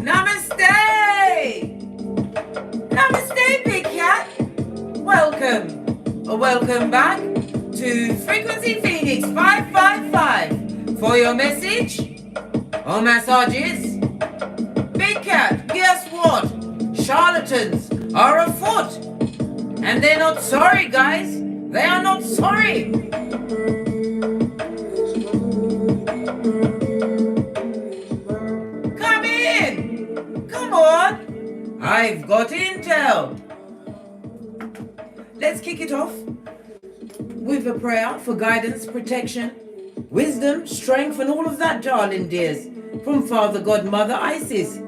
Namaste! Namaste, Big Cat! Welcome back to Frequency Phoenix 555 for your message or massages. Big Cat, guess what? Charlatans are afoot. And they're not sorry, guys. They are not sorry. Come in. Come on. I've got intel. Let's kick it off with a prayer for guidance, protection, wisdom, strength, and all of that, darling dears, from Father God, Mother Isis.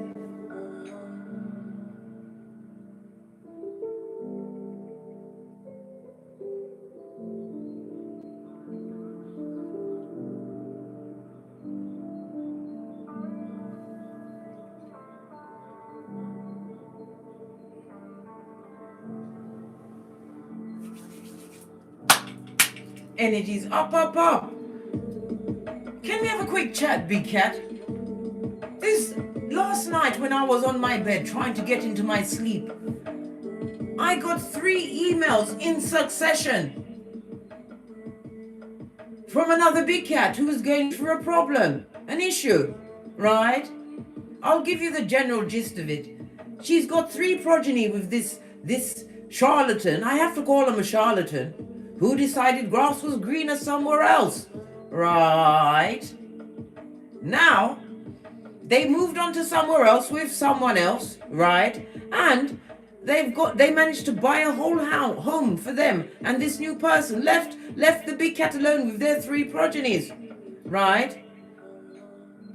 Energies up. Can we have a quick chat, Big Cat? This last night when I was on my bed trying to get into my sleep, I got 3 emails in succession from another Big Cat who was going through a problem, an issue, right? I'll give you the general gist of it. She's got 3 progeny with this charlatan. I have to call him a charlatan, who decided grass was greener somewhere else, right? Now, they moved on to somewhere else with someone else, right? And they managed to buy a whole home for them. And this new person left the Big Cat alone with their 3 progenies, right?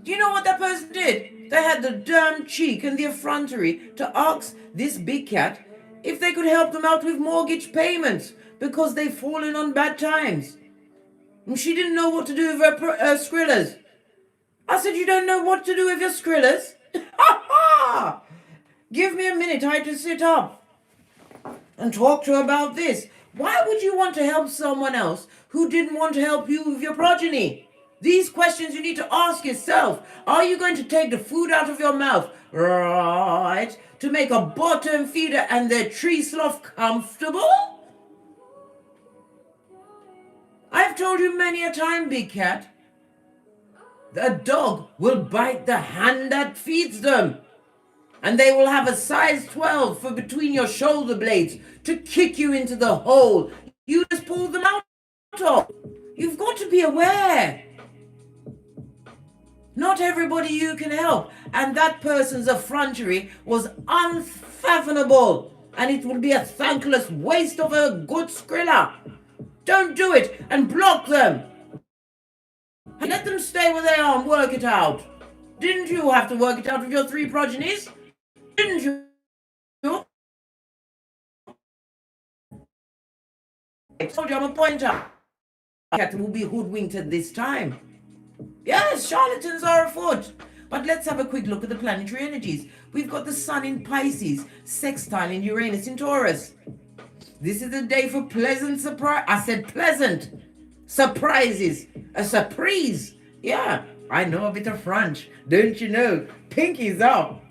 Do you know what that person did? They had the damn cheek and the effrontery to ask this Big Cat if they could help them out with mortgage payments, because they've fallen on bad times. And she didn't know what to do with her skrillers. I said, you don't know what to do with your skrillers? Give me a minute, I had to sit up and talk to her about this. Why would you want to help someone else who didn't want to help you with your progeny? These questions you need to ask yourself. Are you going to take the food out of your mouth, right, to make a bottom feeder and their tree sloth comfortable? I've told you many a time, Big Cat, the dog will bite the hand that feeds them. And they will have a size 12 for between your shoulder blades to kick you into the hole you just pulled them out of. You've got to be aware. Not everybody you can help. And that person's effrontery was unfathomable. And it would be a thankless waste of a good skriller. Don't do it and block them. Let them stay where they are and work it out. Didn't you have to work it out with your 3 progenies? Didn't you? I told you I'm a pointer. Cat will be hoodwinked at this time. Yes, charlatans are afoot. But let's have a quick look at the planetary energies. We've got the Sun in Pisces, sextile in Uranus in Taurus. This is a day for pleasant surprise. I said pleasant surprises. A surprise. Yeah, I know a bit of French. Don't you know? Pinkies up.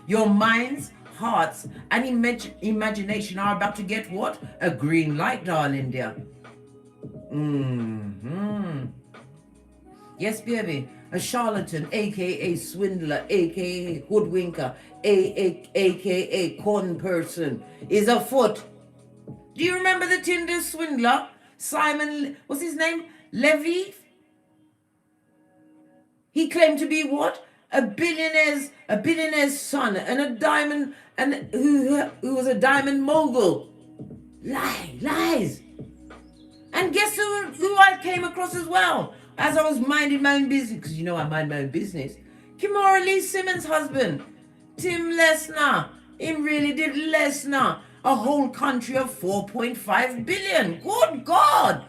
Your minds, hearts, and imagination are about to get what? A green light, darling dear. Yes, baby. A charlatan, aka swindler, aka hoodwinker, aka con person, is afoot. Do you remember the Tinder swindler? Simon, what's his name? Levy? He claimed to be what? A billionaire's son, and a diamond, and who was a diamond mogul. Lies. And guess who I came across as well? As I was minding my own business, because you know I mind my own business. Kimora Lee Simmons' husband, Tim Lesnar. Him really did Lesnar a whole country of 4.5 billion. Good God.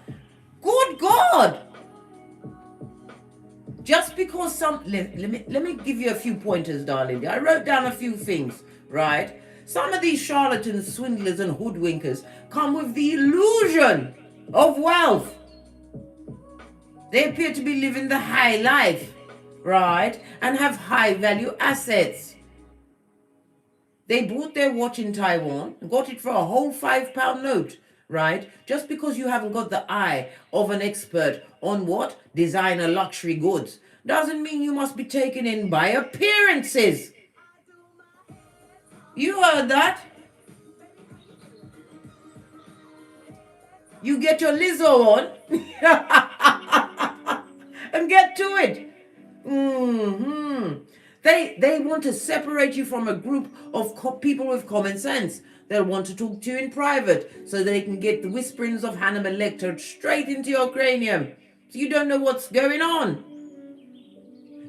Good God. Just because let me give you a few pointers, darling. I wrote down a few things, right? Some of these charlatans, swindlers, and hoodwinkers come with the illusion of wealth. They appear to be living the high life, right, and have high value assets. They bought their watch in Taiwan, got it for a whole £5 note, right? Just because you haven't got the eye of an expert on what? Designer luxury goods. Doesn't mean you must be taken in by appearances. You heard that? You get your Lizzo on and get to it. They want to separate you from a group of people with common sense. They'll want to talk to you in private so they can get the whisperings of Hannibal Lecter straight into your cranium, so you don't know what's going on.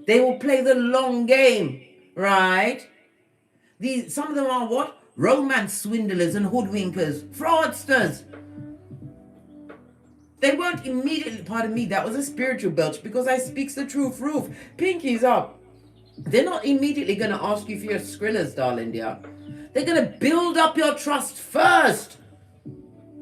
They will play the long game, right? Some of them are what? Romance swindlers and hoodwinkers, fraudsters. They won't immediately, pardon me, that was a spiritual belch because I speaks the truth, Roof. Pinkies up. They're not immediately going to ask you for your skrillers, darling dear. They're going to build up your trust first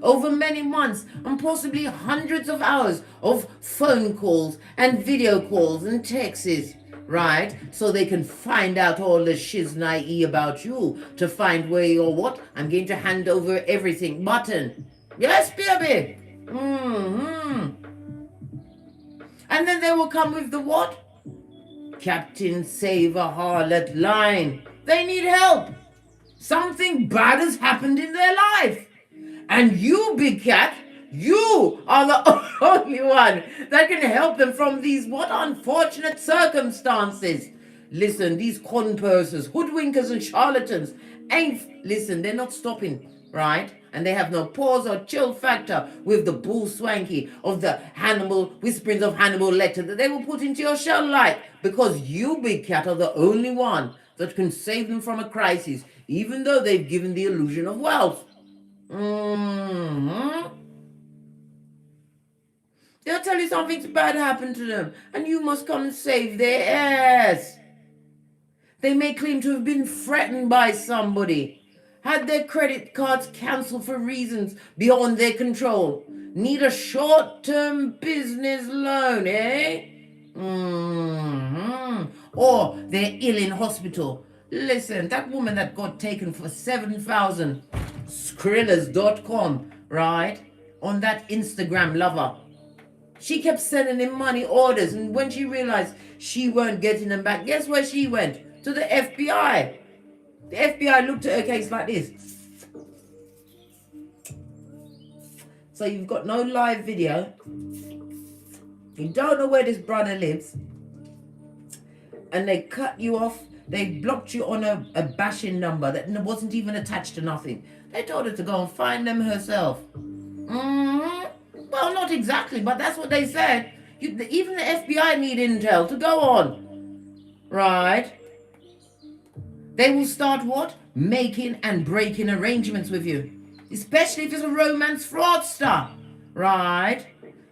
over many months and possibly hundreds of hours of phone calls and video calls and texts, right? So they can find out all the shiznai about you to find where you're what? I'm going to hand over everything button. Yes, baby. And then they will come with the what? Captain Save a Harlot line. They need help. Something bad has happened in their life. And you, big cat, you are the only one that can help them from these what unfortunate circumstances. Listen, these con persons, hoodwinkers and charlatans listen, they're not stopping, right? And they have no pause or chill factor with the bull swanky of the whisperings of Hannibal Lecter that they will put into your shell light, because you, big cat, are the only one that can save them from a crisis, even though they've given the illusion of wealth. They'll tell you something bad happened to them, and you must come and save their ass. They may claim to have been threatened by somebody, had their credit cards cancelled for reasons beyond their control, need a short-term business loan, eh? Or they're ill in hospital. Listen, that woman that got taken for 7,000, Skrillers.com, right? On that Instagram lover. She kept sending him money orders, and when she realized she weren't getting them back, guess where she went? To the FBI. The FBI looked at her case like this. So you've got no live video. You don't know where this brother lives. And they cut you off. They blocked you on a bashing number that wasn't even attached to nothing. They told her to go and find them herself. Well, not exactly, but that's what they said. Even the FBI need intel to go on. Right? They will start what? Making and breaking arrangements with you. Especially if it's a romance fraudster. Right?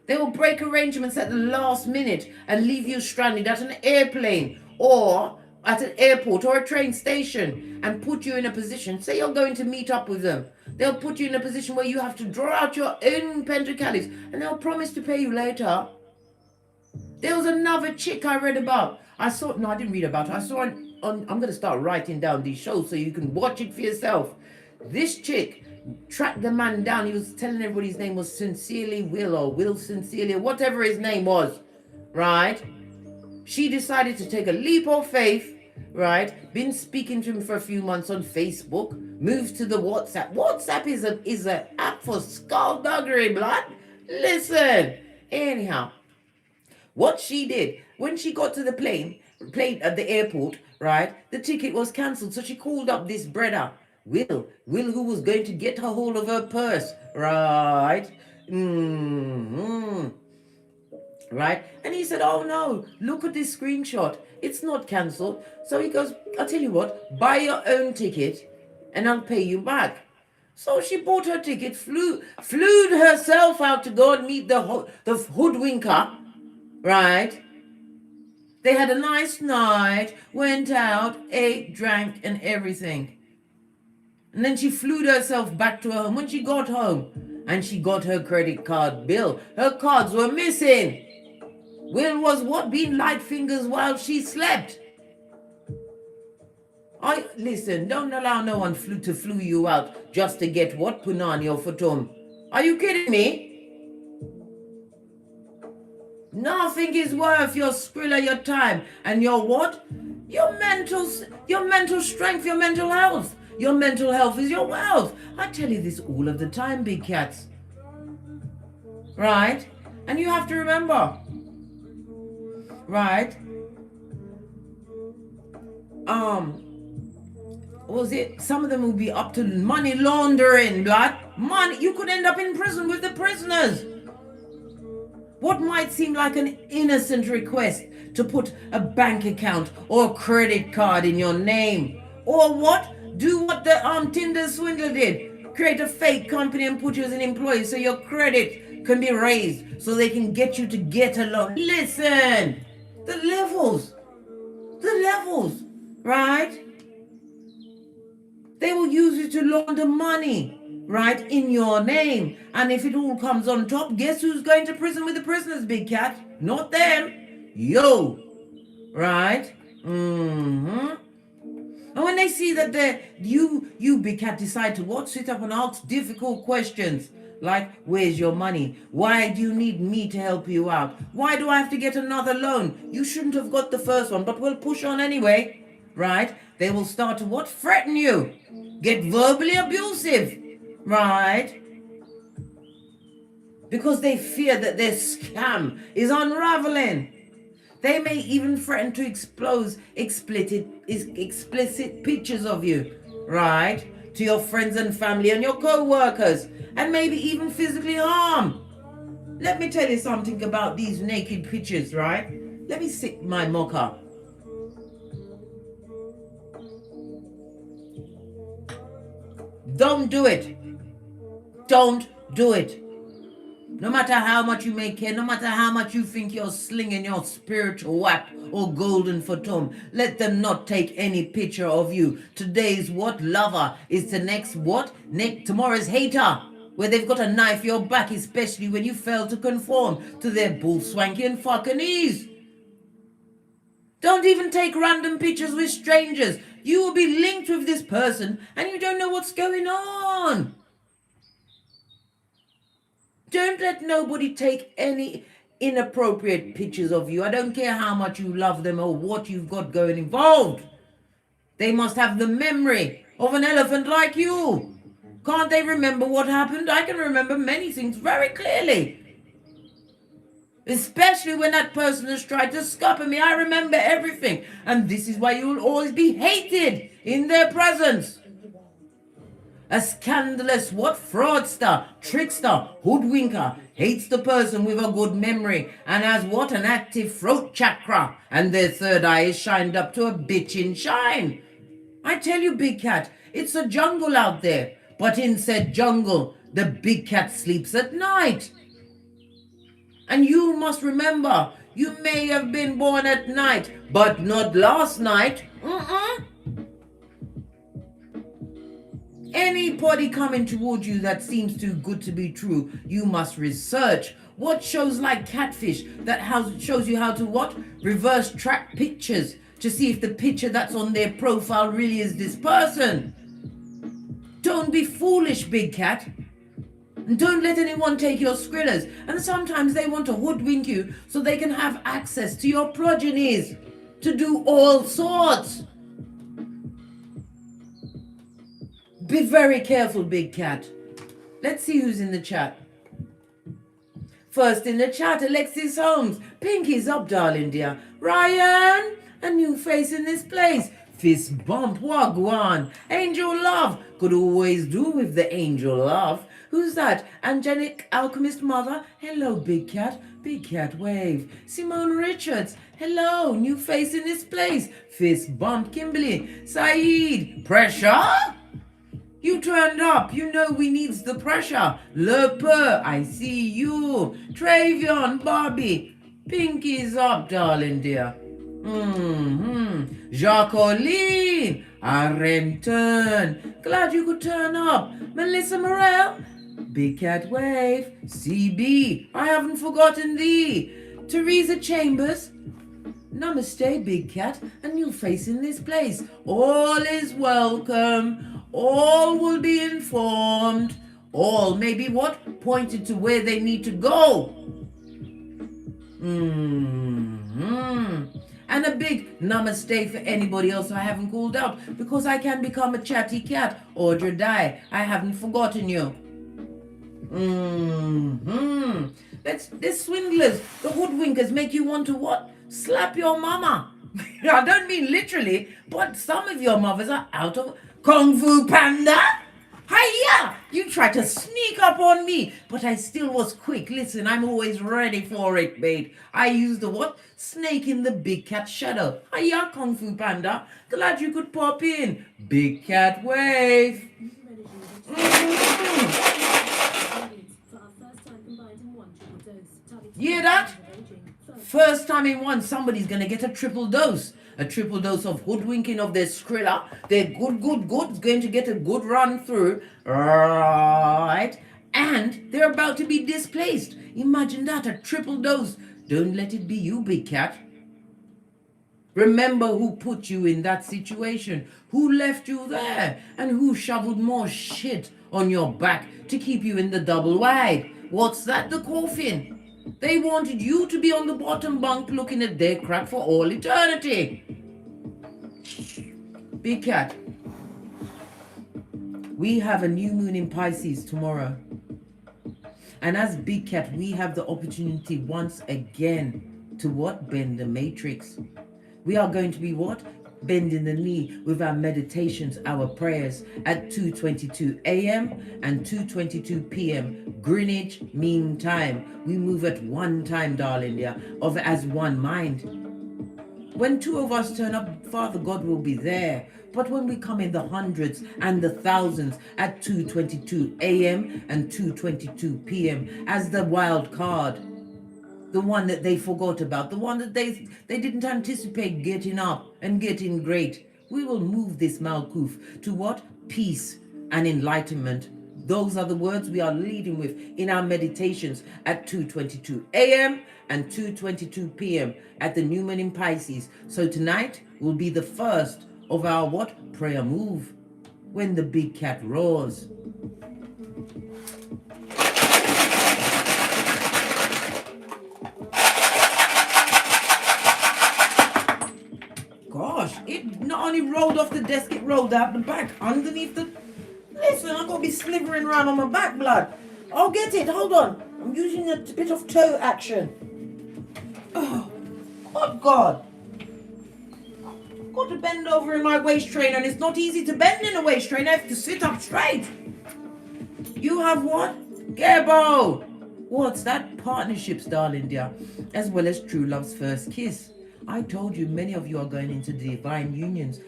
They will break arrangements at the last minute and leave you stranded at an airplane or at an airport or a train station and put you in a position. Say you're going to meet up with them. They'll put you in a position where you have to draw out your own pentacalis and they'll promise to pay you later. There was another chick I read about. I didn't read about her. I saw it on, I'm going to start writing down these shows so you can watch it for yourself. This chick tracked the man down. He was telling everybody his name was Sincerely Will or Will Sincerely, whatever his name was, right? She decided to take a leap of faith, right? Been speaking to him for a few months on Facebook, moved to the WhatsApp. WhatsApp is an app for skullduggery, blood. Listen, anyhow, what she did, when she got to the plane at the airport, right, the ticket was cancelled. So she called up this brother, Will, who was going to get her hold of her purse, right? Right? And he said, oh no, look at this screenshot. It's not cancelled. So he goes, I'll tell you what, buy your own ticket and I'll pay you back. So she bought her ticket, flew herself out to go and meet the hoodwinker, right? They had a nice night, went out, ate, drank, and everything. And then she flew herself back to her home. When she got home and she got her credit card bill, her cards were missing. Will was what? Being light fingers while she slept. Listen, don't allow no one to flew you out just to get what? Punani or Fatum. Are you kidding me? Nothing is worth your skrilla, your time, and your what? Your mental strength, your mental health. Your mental health is your wealth. I tell you this all of the time, big cats. Right? And you have to remember. Right? Was it? Some of them will be up to money laundering, blood. Money. You could end up in prison with the prisoners. What might seem like an innocent request to put a bank account or a credit card in your name. Or what? Do what the Tinder swindler did. Create a fake company and put you as an employee so your credit can be raised so they can get you to get a loan. Listen, the levels, right? They will use you to launder money. Right, in your name. And if it all comes on top, guess who's going to prison with the prisoners, big cat? Not them. Yo. Right? And when they see that you big cat, decide to what? Sit up and ask difficult questions. Like, where's your money? Why do you need me to help you out? Why do I have to get another loan? You shouldn't have got the first one, but we'll push on anyway. Right? They will start to what? Threaten you. Get verbally abusive. Right? Because they fear that their scam is unraveling. They may even threaten to expose explicit pictures of you, right? To your friends and family and your co-workers, and maybe even physically harm. Let me tell you something about these naked pictures, right? Let me sip my mocha. Don't do it. Don't do it. No matter how much you may care, no matter how much you think you're slinging your spiritual whap or golden photom, let them not take any picture of you. Today's what? Lover is the next what? Tomorrow's hater, where they've got a knife your back, especially when you fail to conform to their bull swanky and fucking ease. Don't even take random pictures with strangers. You will be linked with this person and you don't know what's going on. Don't let nobody take any inappropriate pictures of you. I don't care how much you love them or what you've got going involved. They must have the memory of an elephant like you. Can't they remember what happened? I can remember many things very clearly. Especially when that person has tried to scupper me. I remember everything. And this is why you will always be hated in their presence. A scandalous what? Fraudster, trickster, hoodwinker, hates the person with a good memory and has what? An active throat chakra, and their third eye is shined up to a bitchin' shine. I tell you, big cat, it's a jungle out there, but in said jungle, the big cat sleeps at night. And you must remember, you may have been born at night, but not last night. Anybody coming towards you that seems too good to be true, you must research. What shows like Catfish that shows you how to what? Reverse track pictures to see if the picture that's on their profile really is this person. Don't be foolish, big cat. And don't let anyone take your skrillers. And sometimes they want to hoodwink you so they can have access to your progenies to do all sorts. Be very careful, big cat. Let's see who's in the chat. First in the chat, Alexis Holmes. Pinky's up, darling dear. Ryan, a new face in this place. Fist bump, wagwan. Angel love. Could always do with the angel love. Who's that? Angelic Alchemist Mother. Hello, big cat. Big cat wave. Simone Richards. Hello, new face in this place. Fist bump, Kimberly. Saeed. Pressure? You turned up. You know we needs the pressure. Le Peu, I see you. Travion, Bobby. Pinky's up, darling dear. Jacqueline. Arrington. Glad you could turn up. Melissa Morel. Big Cat Wave. CB. I haven't forgotten thee. Teresa Chambers, Namaste, Big Cat, and you'll face in this place. All is welcome. All will be informed. All may be what? Pointed to where they need to go. And a big namaste for anybody else I haven't called out, because I can become a chatty cat. Audrey die. I haven't forgotten you. The swindlers, the hoodwinkers make you want to what? Slap your mama. I don't mean literally, but some of your mothers are out of Kung Fu Panda. Hiya! You tried to sneak up on me, but I still was quick. Listen, I'm always ready for it, mate. I used the what? Snake in the big cat shadow. Hiya, Kung Fu Panda. Glad you could pop in. Big cat wave. Hear that? First time in one, somebody's going to get a triple dose. A triple dose of hoodwinking of their Skrilla. They're good, going to get a good run through. Right? And they're about to be displaced. Imagine that, a triple dose. Don't let it be you, big cat. Remember who put you in that situation, who left you there, and who shoveled more shit on your back to keep you in the double wide. What's that? The coffin. They wanted you to be on the bottom bunk looking at their crap for all eternity. Big cat, we have a new moon in Pisces tomorrow. And as Big Cat, we have the opportunity once again to what? Bend the matrix. We are going to be what? Bending the knee with our meditations, our prayers at 2:22 a.m. and 2:22 p.m. Greenwich Mean Time. We move at one time, darling, of as one mind. When two of us turn up, Father God will be there. But when we come in the hundreds and the thousands at 2:22 a.m. and 2:22 p.m. as the wild card, the one that they forgot about, the one that they didn't anticipate getting up and getting great. We will move this Malkuth to what? Peace and enlightenment. Those are the words we are leading with in our meditations at 2:22 a.m. and 2:22 p.m. at the new moon in Pisces. So tonight will be the first of our what? Prayer move when the big cat roars. Gosh, it not only rolled off the desk, it rolled out the back underneath the... Listen, I'm going to be slithering around on my back, blood. I'll get it, hold on. I'm using a bit of toe action. Oh, good God. I've got to bend over in my waist trainer, and it's not easy to bend in a waist trainer. I have to sit up straight. You have what? Gebo. What's that? Partnerships, darling dear, as well as true love's first kiss. I told you many of you are going into divine unions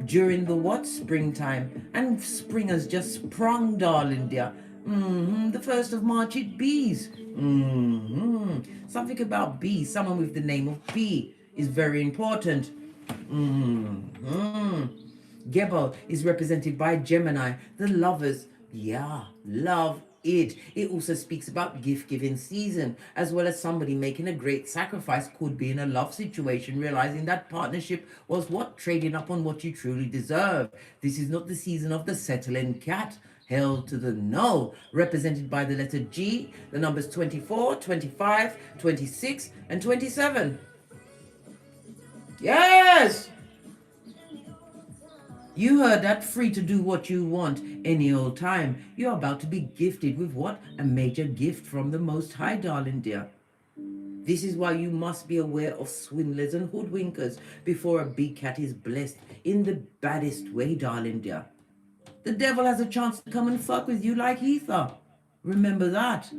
during the what? Springtime. And spring has just sprung, darling dear. The 1st of March it bees. Something about bees. Someone with the name of B is very important. Gebo is represented by Gemini, the lovers. Yeah, love it. It also speaks about gift-giving season, as well as somebody making a great sacrifice, could be in a love situation, realizing that partnership was what? Trading up on what you truly deserve. This is not the season of the settling cat. Hell to the no, represented by the letter G, the numbers 24, 25, 26, and 27. Yes! You heard that, free to do what you want any old time. You're about to be gifted with what? A major gift from the Most High, darling dear. This is why you must be aware of swindlers and hoodwinkers before a big cat is blessed in the baddest way, darling dear. The devil has a chance to come and fuck with you like ether. Remember that.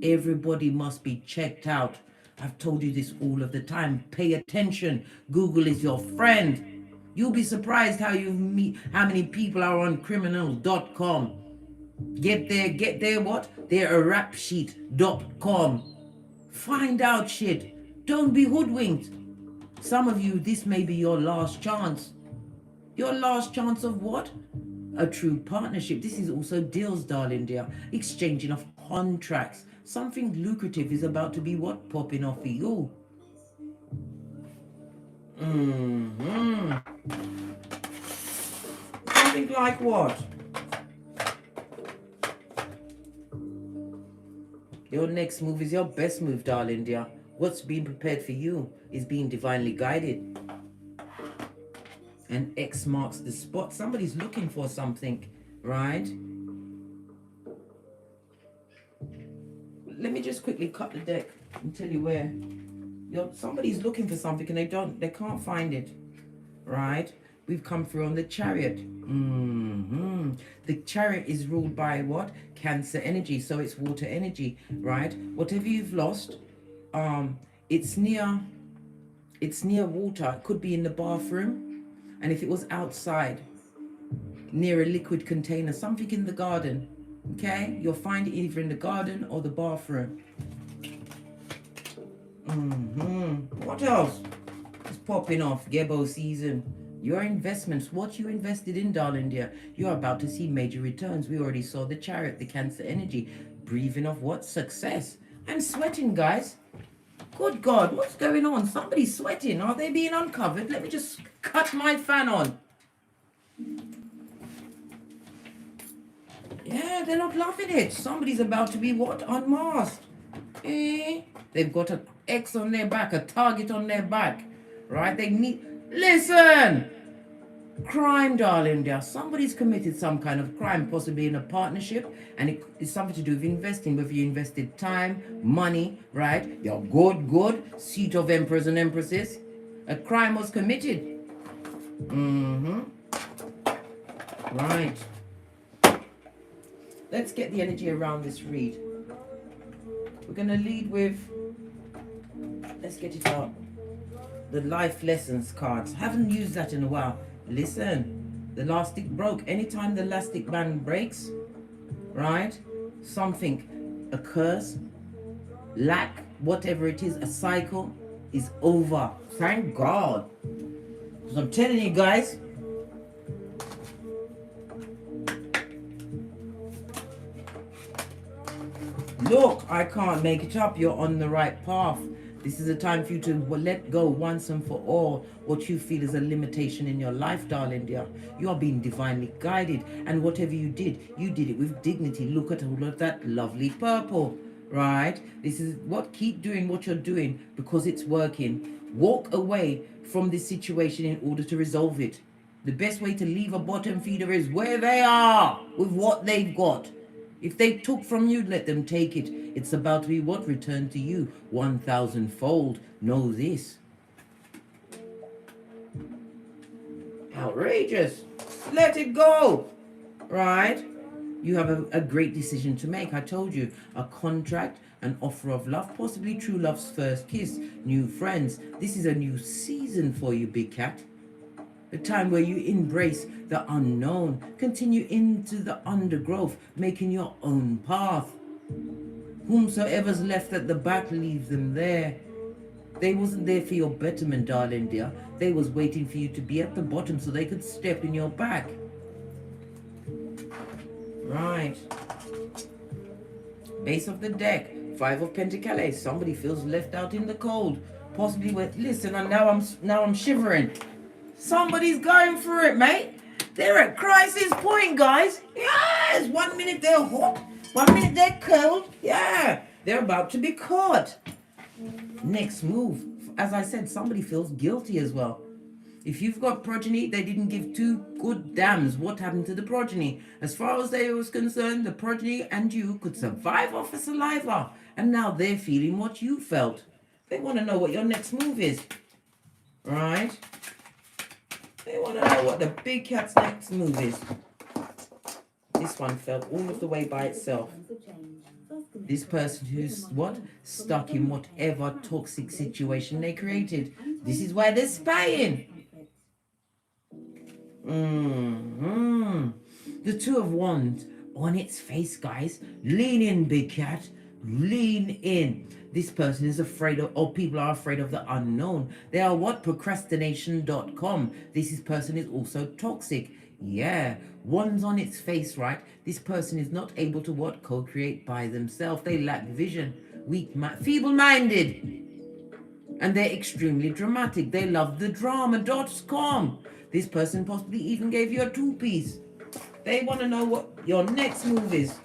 Everybody must be checked out. I've told you this all of the time. Pay attention. Google is your friend. You'll be surprised how many people are on criminals.com. Get their what? Their rapsheet.com. Find out shit. Don't be hoodwinked. Some of you, this may be your last chance. Your last chance of what? A true partnership. This is also deals, darling dear. Exchanging of contracts. Something lucrative is about to be what? Popping off for you. Something like what? Your next move is your best move, darling dear. What's being prepared for you is being divinely guided. And X marks the spot. Somebody's looking for something, right? Let me just quickly cut the deck and tell you where. Somebody's looking for something and they can't find it, right? We've come through on the Chariot. The Chariot is ruled by what? Cancer energy, so it's water energy, right? Whatever you've lost, it's near water. It could be in the bathroom, and if it was outside, near a liquid container, something in the garden, okay? You'll find it either in the garden or the bathroom. What else is popping off? Gebo season. Your investments, what you invested in, darling dear, you're about to see major returns. We already saw the Chariot, the Cancer energy, breathing of what? Success. I'm sweating, guys. Good God, what's going on? Somebody's sweating. Are they being uncovered? Let me just cut my fan on. Yeah, they're not loving it. Somebody's about to be what? Unmasked. They've got an X on their back, a target on their back, right? They need... Listen! Crime, darling dear. Somebody's committed some kind of crime, possibly in a partnership, and it is something to do with investing, whether you invested time, money, right? Your good seat of emperors and empresses. A crime was committed. Right. Let's get the energy around this read. We're going to lead with, let's get it out, the life lessons cards. Haven't used that in a while. Listen, the elastic broke. Anytime the elastic band breaks, right, something occurs, lack, whatever it is, a cycle is over. Thank God. Because I'm telling you guys, look, I can't make it up. You're on the right path. This is a time for you to let go once and for all what you feel is a limitation in your life, darling dear. You are being divinely guided, and whatever you did it with dignity. Look at all of that lovely purple, right? This is what, keep doing what you're doing because it's working. Walk away from this situation in order to resolve it. The best way to leave a bottom feeder is where they are with what they've got. If they took from you, let them take it. It's about to be what? Returned to you 1,000-fold. Know this. Outrageous. Let it go. Right? You have a great decision to make. I told you. A contract, an offer of love, possibly true love's first kiss, new friends. This is a new season for you, big cat. A time where you embrace the unknown, continue into the undergrowth, making your own path. Whomsoever's left at the back, leave them there. They wasn't there for your betterment, darling dear. They was waiting for you to be at the bottom so they could step in your back. Right. Base of the deck, 5 of Pentacles. Somebody feels left out in the cold. Possibly with, listen, and now I'm shivering. Somebody's going for it, mate. They're at crisis point, guys. Yes, 1 minute they're hot, 1 minute they're cold. Yeah, they're about to be caught. Next move. As I said, somebody feels guilty as well. If you've got progeny, they didn't give two good damns what happened to the progeny. As far as they was concerned, the progeny and you could survive off of saliva. And now they're feeling what you felt. They want to know what your next move is. Right? They want to know what the big cat's next move is. This one felt all of the way by itself. This person who's what? Stuck in whatever toxic situation they created. This is why they're spying. The Two of Wands on its face, guys. Lean in, big cat. Lean in. This person is afraid of, or people are afraid of the unknown. They are what? Procrastination.com. This person is also toxic. Yeah, one's on its face, right? This person is not able to what? Co-create by themselves. They lack vision, feeble-minded. And they're extremely dramatic. They love the drama.com. This person possibly even gave you a two-piece. They want to know what your next move is.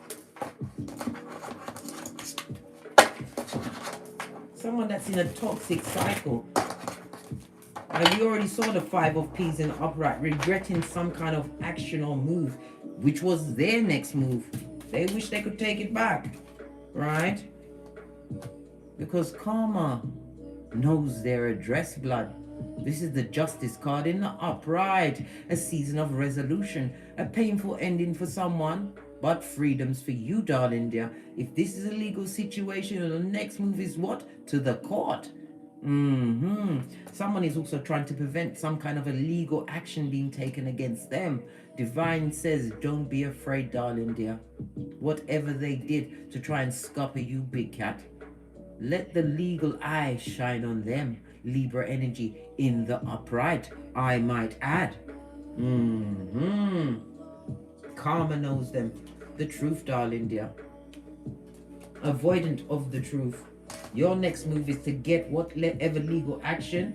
Someone that's in a toxic cycle. You already saw the 5 of Peas in upright, regretting some kind of action or move, which was their next move. They wish they could take it back, right? Because karma knows their address, blood. This is the Justice card in the upright. A season of resolution, a painful ending for someone, but freedoms for you, darling dear. If this is a legal situation, the next move is what? To the court. Someone is also trying to prevent some kind of a legal action being taken against them. Divine says, don't be afraid, darling dear. Whatever they did to try and scupper you, big cat, let the legal eye shine on them. Libra energy in the upright, I might add. Karma knows them. The truth, darling dear. Avoidant of the truth. Your next move is to get whatever legal action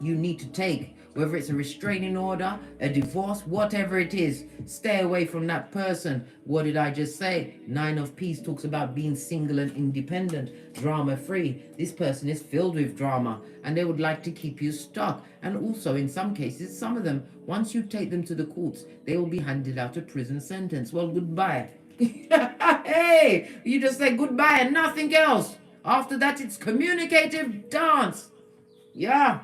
you need to take. Whether it's a restraining order, a divorce, whatever it is. Stay away from that person. What did I just say? 9 of Peace talks about being single and independent, drama-free. This person is filled with drama and they would like to keep you stuck. And also, in some cases, some of them, once you take them to the courts, they will be handed out a prison sentence. Well, goodbye. Hey, you just say goodbye and nothing else. After that, it's communicative dance. Yeah.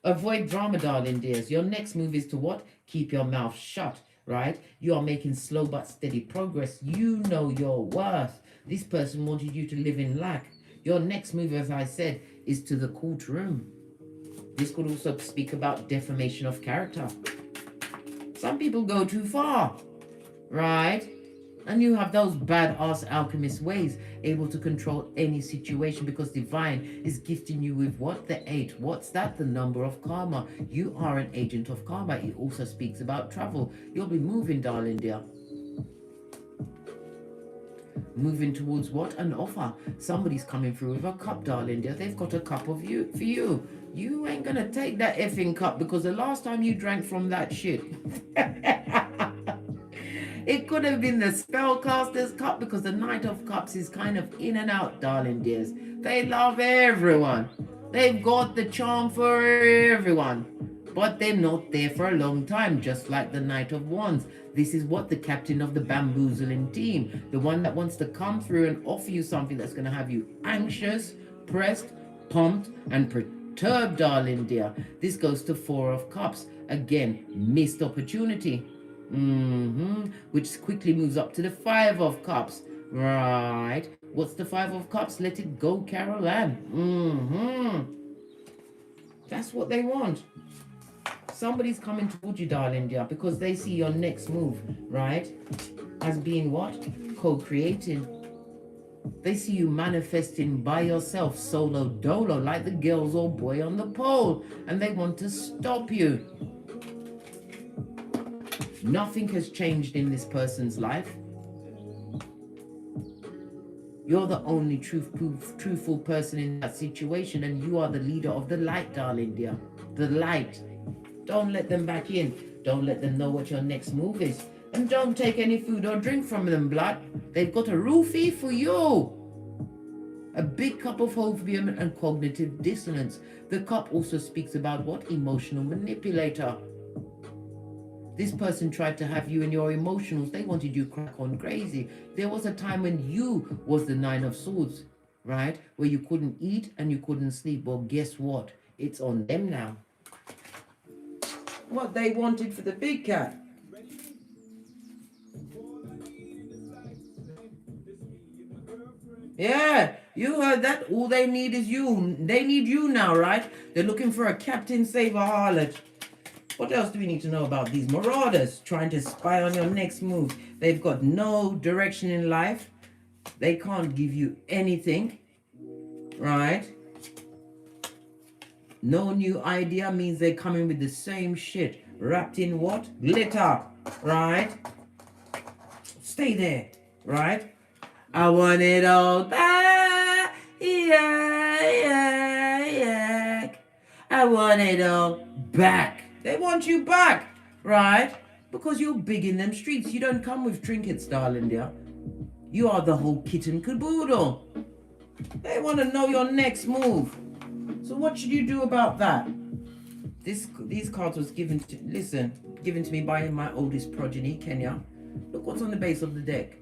Avoid drama, darling dears. Your next move is to what? Keep your mouth shut, right? You are making slow but steady progress. You know your worth. This person wanted you to live in lack. Your next move, as I said, is to the courtroom. This could also speak about defamation of character. Some people go too far, right? And you have those badass alchemist ways, able to control any situation because divine is gifting you with what? The 8. What's that? The number of karma. You are an agent of karma. It also speaks about travel. You'll be moving, darling dear. Moving towards what? An offer. Somebody's coming through with a cup, darling dear. They've got a cup of you for you. You ain't gonna take that effing cup because the last time you drank from that shit. It could have been the spellcaster's cup because the Knight of Cups is kind of in and out, darling dears. They love everyone. They've got the charm for everyone. But they're not there for a long time, just like the Knight of Wands. This is what the captain of the bamboozling team, the one that wants to come through and offer you something that's going to have you anxious, pressed, pumped, and perturbed, darling dear. This goes to 4 of Cups. Again, missed opportunity. Which quickly moves up to the 5 of Cups. Right. What's the 5 of Cups? Let it go, Carol Ann. That's what they want. Somebody's coming towards you, darling dear, because they see your next move, right, as being what? Co-creating. They see you manifesting by yourself, solo dolo, like the girls or boy on the pole, and they want to stop you. Nothing has changed in this person's life. You're the only truthful person in that situation, and you are the leader of the light, darling dear. The light. Don't let them back in. Don't let them know what your next move is. And don't take any food or drink from them, blood. They've got a roofie for you. A big cup of opium and cognitive dissonance. The cup also speaks about what? Emotional manipulator. This person tried to have you in your emotionals. They wanted you crack on crazy. There was a time when you was the 9 of Swords, right? Where you couldn't eat and you couldn't sleep. Well, guess what? It's on them now. What they wanted for the big cat. Yeah, you heard that. All they need is you. They need you now, right? They're looking for a captain, save a harlot. What else do we need to know about these marauders trying to spy on your next move? They've got no direction in life. They can't give you anything, right? No new idea means they're coming with the same shit. wrapped in what? Glitter, right? Stay there, right? I want it all back, yeah. I want it all back. They want you back, right? Because you're big in them streets. You don't come with trinkets, darling dear. You are the whole kit and caboodle. They want to know your next move. So what should you do about that? These cards was given to me by my oldest progeny, Kenya. Look what's on the base of the deck.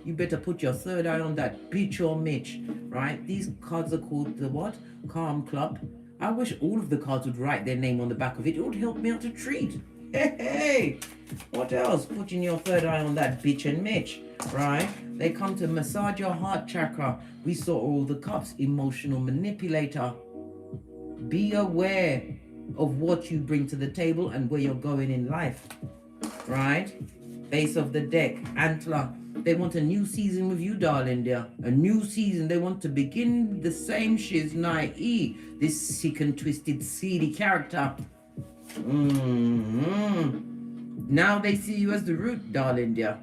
You better put your third eye on that bitch or Mitch, right? These cards are called the what? Calm Club. I wish all of the cards would write their name on the back of it. It would help me out to treat. Hey, what else? Putting your third eye on that bitch and Mitch, right? They come to massage your heart chakra. We saw all the cups. Emotional manipulator. Be aware of what you bring to the table and where you're going in life, right? Base of the deck, Antler. They want a new season with you, darling dear. A new season. They want to begin the same shiz naive. This sick and twisted, seedy character. Now they see you as the root, darling dear.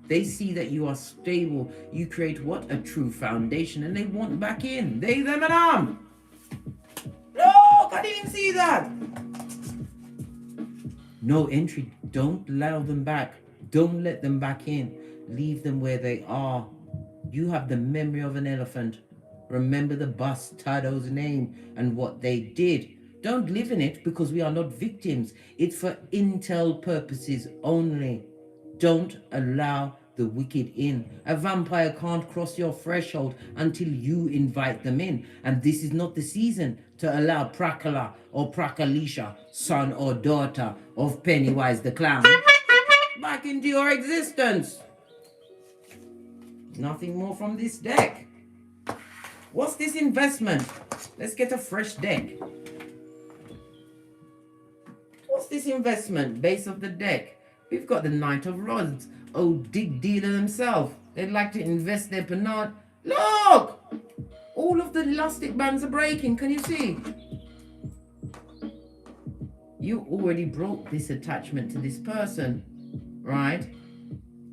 They see that you are stable. You create what? A true foundation. And they want back in. They, them, and them. Look, I didn't see that. No entry. Don't allow them back. Don't let them back in. Leave them where they are. You have the memory of an elephant. Remember the bastardo's name and what they did. Don't live in it because we are not victims. It's for intel purposes only. Don't allow the wicked in. A vampire can't cross your threshold until you invite them in. And this is not the season to allow Prakala or Prakalisha, son or daughter of Pennywise the Clown, back into your existence. Nothing more from this deck. What's this investment? Let's get a fresh deck. What's this investment? Base of the deck. We've got the Knight of Rods. Oh, dig dealer himself. They'd like to invest their panard. Look! All of the elastic bands are breaking. Can you see? You already brought this attachment to this person, right?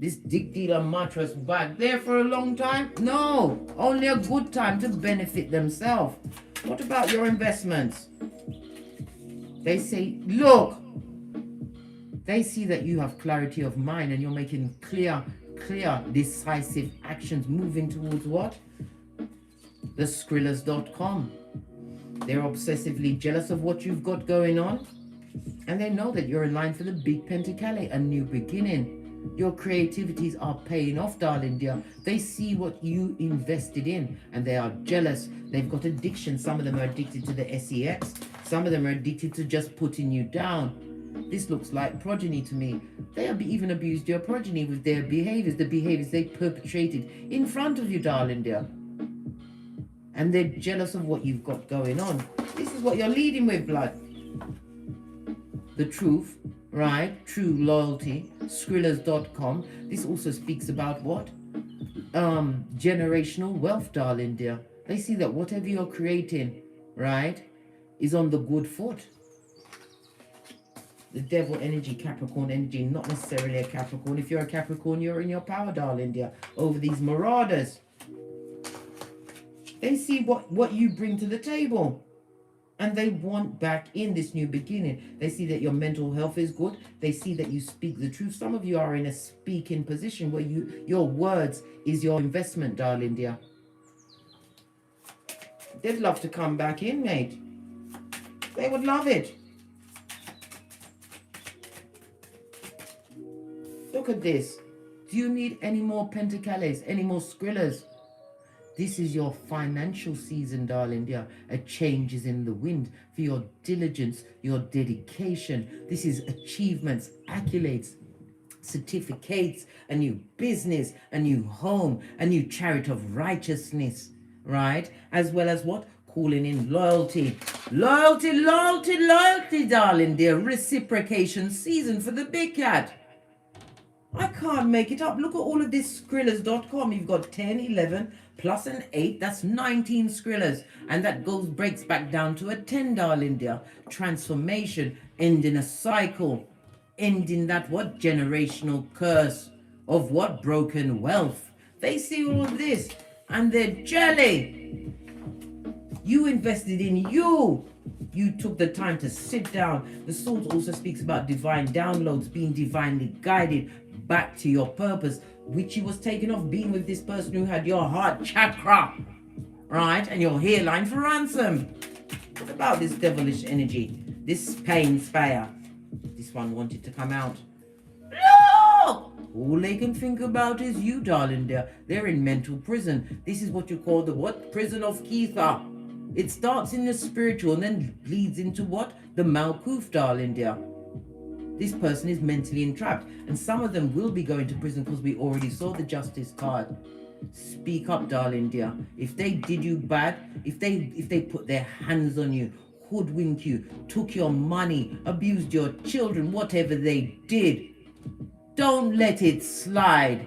This dig dealer mattress back there for a long time? No, only a good time to benefit themselves. What about your investments? They say, look, they see that you have clarity of mind and you're making clear, decisive actions moving towards what? The Skrillers.com. They're obsessively jealous of what you've got going on. And they know that you're in line for the big Pentacale, a new beginning. Your creativities are paying off, darling dear. They see what you invested in and they are jealous. They've got addiction. Some of them are addicted to the sex. Some of them are addicted to just putting you down. This looks like progeny to me. They have even abused your progeny with their behaviors, the behaviors they perpetrated in front of you, darling dear. And they're jealous of what you've got going on. This is what you're leading with, blood. The truth. Right, true loyalty, Skrillers.com. This also speaks about what? Generational wealth, darling dear. They see that whatever you're creating, right, is on the good foot. The devil energy, Capricorn energy, not necessarily a Capricorn. If you're a Capricorn, you're in your power, darling dear, over these marauders. They see what you bring to the table. And they want back in this new beginning. They see that your mental health is good. They see that you speak the truth. Some of you are in a speaking position where your words is your investment, darling dear. They'd love to come back in, mate. They would love it. Look at this. Do you need any more Pentacales, any more Skrillers? This is your financial season, darling dear. A change is in the wind for your diligence, your dedication. This is achievements, accolades, certificates, a new business, a new home, a new chariot of righteousness, right? As well as what? Calling in loyalty. Loyalty, loyalty, loyalty, darling dear. Reciprocation season for the big cat. I can't make it up. Look at all of this Skrillers.com. You've got 10, 11, plus an 8. That's 19 Skrillers. And that breaks back down to a 10, darling dear. Transformation, ending a cycle. Ending that what? Generational curse of what? Broken wealth. They see all of this and they're jelly. You invested in you. You took the time to sit down. The Swords also speaks about divine downloads, being divinely guided back to your purpose, which you was taken off being with this person who had your heart chakra, right? And your hairline for ransom. What about this devilish energy? This pain spire. This one wanted to come out. Look! All they can think about is you, darling dear. They're in mental prison. This is what you call the what? Prison of Ketha. It starts in the spiritual and then leads into what? The Malkuth, darling dear. This person is mentally entrapped. And some of them will be going to prison because we already saw the justice card. Speak up, darling dear. If they did you bad, if they put their hands on you, hoodwinked you, took your money, abused your children, whatever they did, don't let it slide.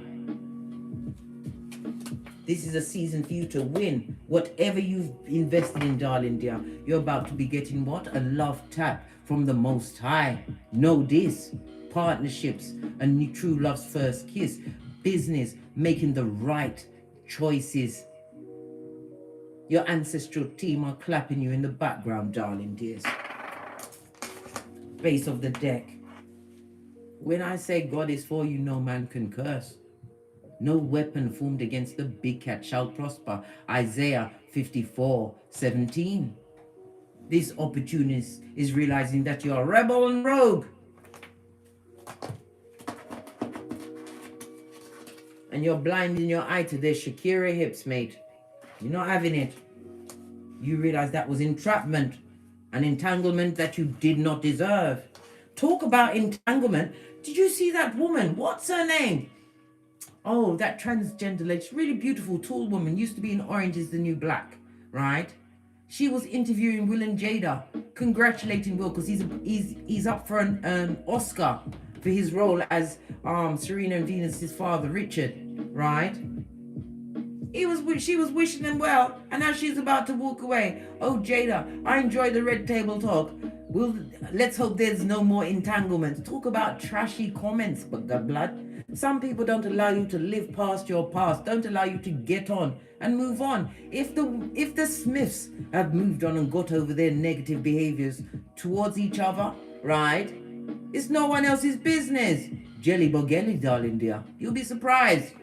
This is a season for you to win. Whatever you've invested in, darling dear, you're about to be getting what? A love tap from the Most High. Know this. Partnerships, a new true love's first kiss, business, making the right choices. Your ancestral team are clapping you in the background, darling dears. Base of the deck. When I say God is for you, no man can curse. No weapon formed against the big cat shall prosper. Isaiah 54:17. This opportunist is realizing that you're a rebel and rogue. And you're blind in your eye to their Shakira hips, mate. You're not having it. You realize that was entrapment, an entanglement that you did not deserve. Talk about entanglement. Did you see that woman? What's her name? Oh, that transgender lady. She's really beautiful, tall woman. Used to be in Orange is the New Black, right? She was interviewing Will and Jada, congratulating Will because he's up for an Oscar for his role as Serena and Venus's father, Richard, right? She was wishing them well, and now she's about to walk away. Oh, Jada, I enjoy the red table talk. Let's hope there's no more entanglements. Talk about trashy comments, but God blood. Some people don't allow you to live past your past, don't allow you to get on and move on. If the Smiths have moved on and got over their negative behaviors towards each other, right? It's no one else's business. Jelly bogelly, darling dear. You'll be surprised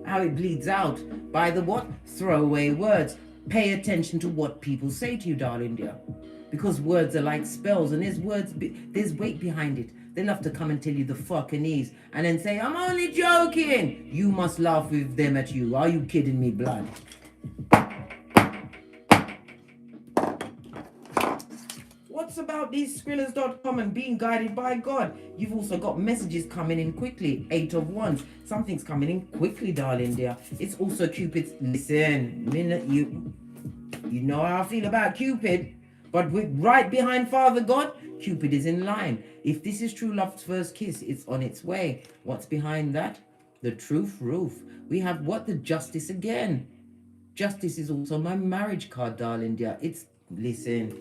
how it bleeds out by the what? Throwaway words. Pay attention to what people say to you, darling dear. Because words are like spells, and there's weight behind it. They love to come and tell you the fucking ease and then say, I'm only joking. You must laugh with them at you. Are you kidding me, blood? What's about these Skrillers.com and being guided by God? You've also got messages coming in quickly. 8 of Wands. Something's coming in quickly, darling dear. It's also Cupid's. Listen, you know how I feel about Cupid. But right behind Father God, Cupid is in line. If this is true love's first kiss, it's on its way. What's behind that? The truth roof. We have what? The Justice again. Justice is also my marriage card, darling dear. Listen.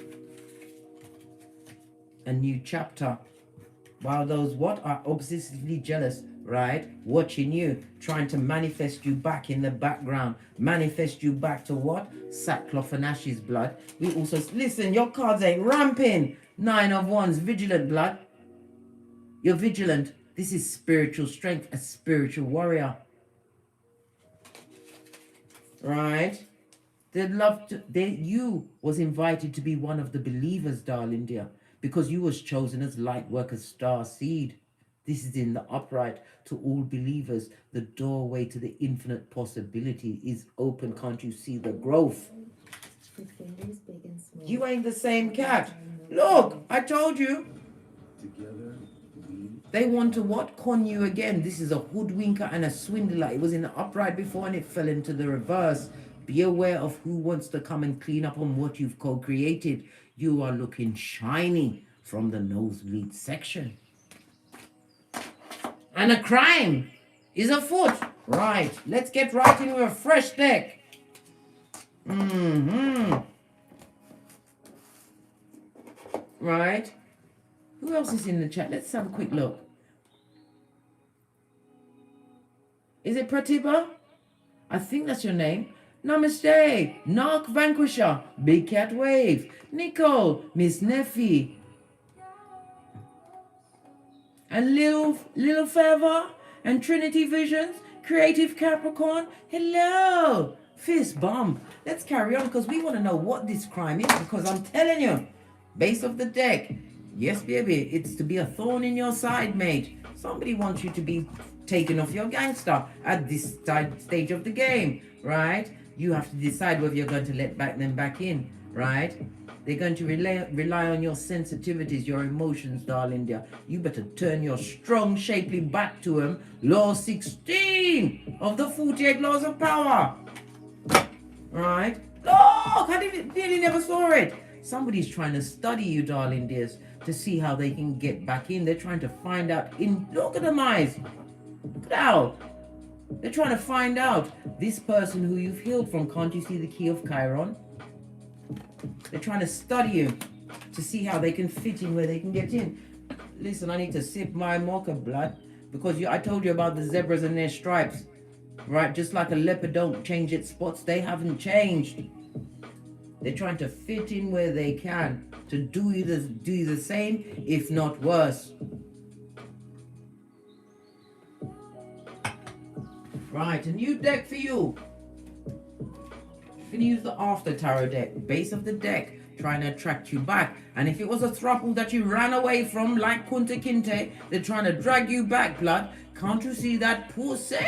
A new chapter. While those what are obsessively jealous, right? Watching you, trying to manifest you back in the background. Manifest you back to what? Sackcloth and ashes, blood. We also, listen, your cards ain't ramping. 9 of Wands, vigilant, blood. You're vigilant. This is spiritual strength, a spiritual warrior. Right? You was invited to be one of the believers, darling dear, because you was chosen as light worker star seed. This is in the upright to all believers. The doorway to the infinite possibility is open. Can't you see the growth? With fingers big and small. You ain't the same cat. Look, I told you. Together, they want to what? Con you again. This is a hoodwinker and a swindler. It was in the upright before and it fell into the reverse. Be aware of who wants to come and clean up on what you've co-created. You are looking shiny from the nosebleed section. And a crime is afoot. Right. Let's get right into a fresh deck. Right. Who else is in the chat? Let's have a quick look. Is it Pratibha? I think that's your name. Namaste. Narc Vanquisher. Big Cat Wave. Nicole. Miss Neffy. And Little Feather. And Trinity Visions. Creative Capricorn. Hello. Fist bump. Let's carry on because we want to know what this crime is, because I'm telling you, base of the deck, yes baby, it's to be a thorn in your side, mate. Somebody wants you to be taken off your gangster at this stage of the game, right? You have to decide whether you're going to let them back in, right? They're going to rely on your sensitivities, your emotions, darling dear. You better turn your strong, shapely back to them. Law 16 of the 48 laws of power. Right? Look, I nearly never saw it. Somebody's trying to study you, darling dears, to see how they can get back in. They're trying to find out. Look at them eyes. Look at how. They're trying to find out this person who you've healed from. Can't you see the key of Chiron? They're trying to study you to see how they can fit in, where they can get in. Listen, I need to sip my mocha blood because I told you about the zebras and their stripes. Right, just like a leopard don't change its spots, they haven't changed. They're trying to fit in where they can to do the same, if not worse. Right, a new deck for you. You're going to use the After Tarot deck, base of the deck, trying to attract you back. And if it was a throuple that you ran away from, like Kunta Kinte, they're trying to drag you back, blood. Can't you see that pussy?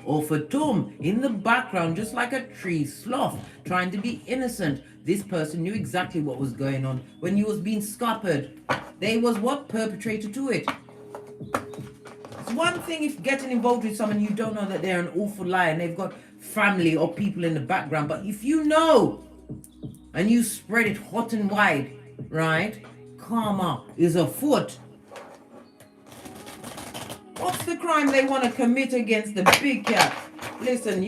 Or Fatum in the background, just like a tree sloth, trying to be innocent. This person knew exactly what was going on when you was being scuppered. They was what? Perpetrator to it. It's one thing if getting involved with someone you don't know that they're an awful liar and they've got family or people in the background. But if you know and you spread it hot and wide, right? Karma is afoot. What's the crime they want to commit against the big cat? Listen,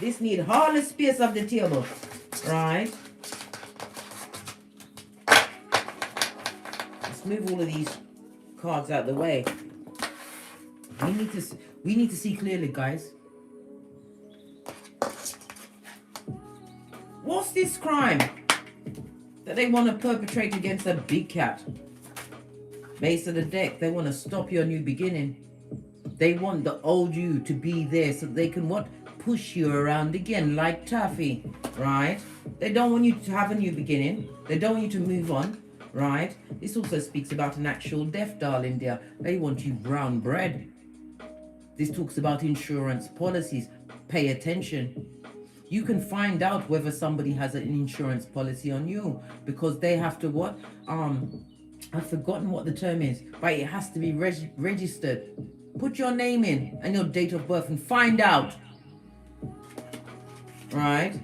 this need hardly space of the table, right? Let's move all of these cards out of the way. We need to see clearly, guys. What's this crime that they want to perpetrate against a big cat? Base of the deck, they want to stop your new beginning. They want the old you to be there so they can what? Push you around again like taffy, right? They don't want you to have a new beginning. They don't want you to move on, right? This also speaks about an actual death, darling dear. They want you brown bread. This talks about insurance policies. Pay attention. You can find out whether somebody has an insurance policy on you because they have to what? I've forgotten what the term is, but it has to be registered. Put your name in and your date of birth and find out. Right?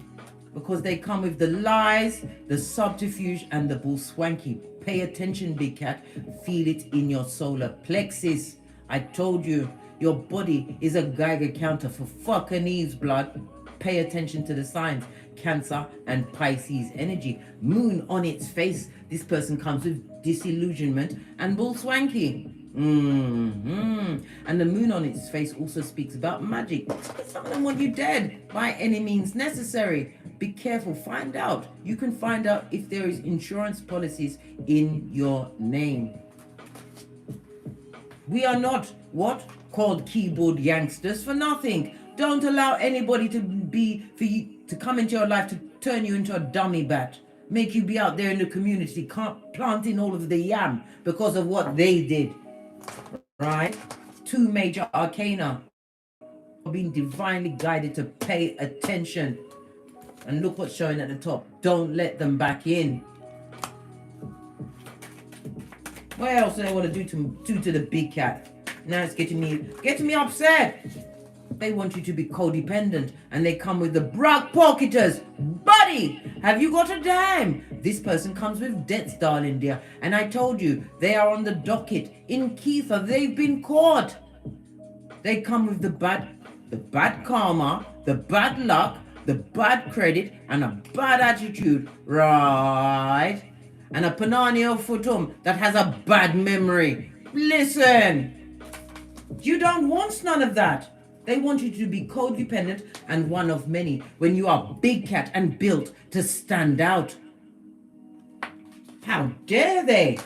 Because they come with the lies, the subterfuge, and the bull swanky. Pay attention, big cat. Feel it in your solar plexus. I told you, your body is a Geiger counter for fucking Eve's blood. Pay attention to the signs. Cancer and Pisces energy. Moon on its face. This person comes with disillusionment and bull swanky. And the moon on its face also speaks about magic. Some of them want you dead by any means necessary. Be careful. Find out. You can find out if there is insurance policies in your name. We are not what? Called keyboard yanksters for nothing. Don't allow anybody to come into your life to turn you into a dummy bat. Make you be out there in the community planting all of the yam because of what they did. Right? 2 major arcana are being divinely guided to pay attention. And look what's showing at the top. Don't let them back in. What else do they want to do to the big cat? Now it's getting me upset. They want you to be codependent and they come with the brag pocketers. Buddy, have you got a dime? This person comes with debts, darling dear. And I told you, they are on the docket. In Keitha, they've been caught. They come with the bad karma, the bad luck, the bad credit, and a bad attitude, right? And a panani afoot that has a bad memory. Listen, you don't want none of that. They want you to be codependent and one of many when you are big cat and built to stand out. How dare they?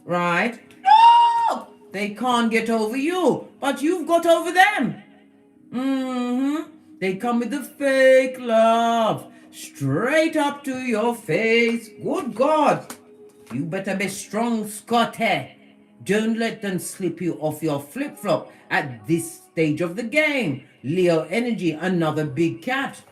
Right? No! They can't get over you, but you've got over them. They come with the fake love, straight up to your face. Good God. You better be strong, Scotty. Don't let them slip you off your flip-flop at this stage of the game. Leo energy, another big cat.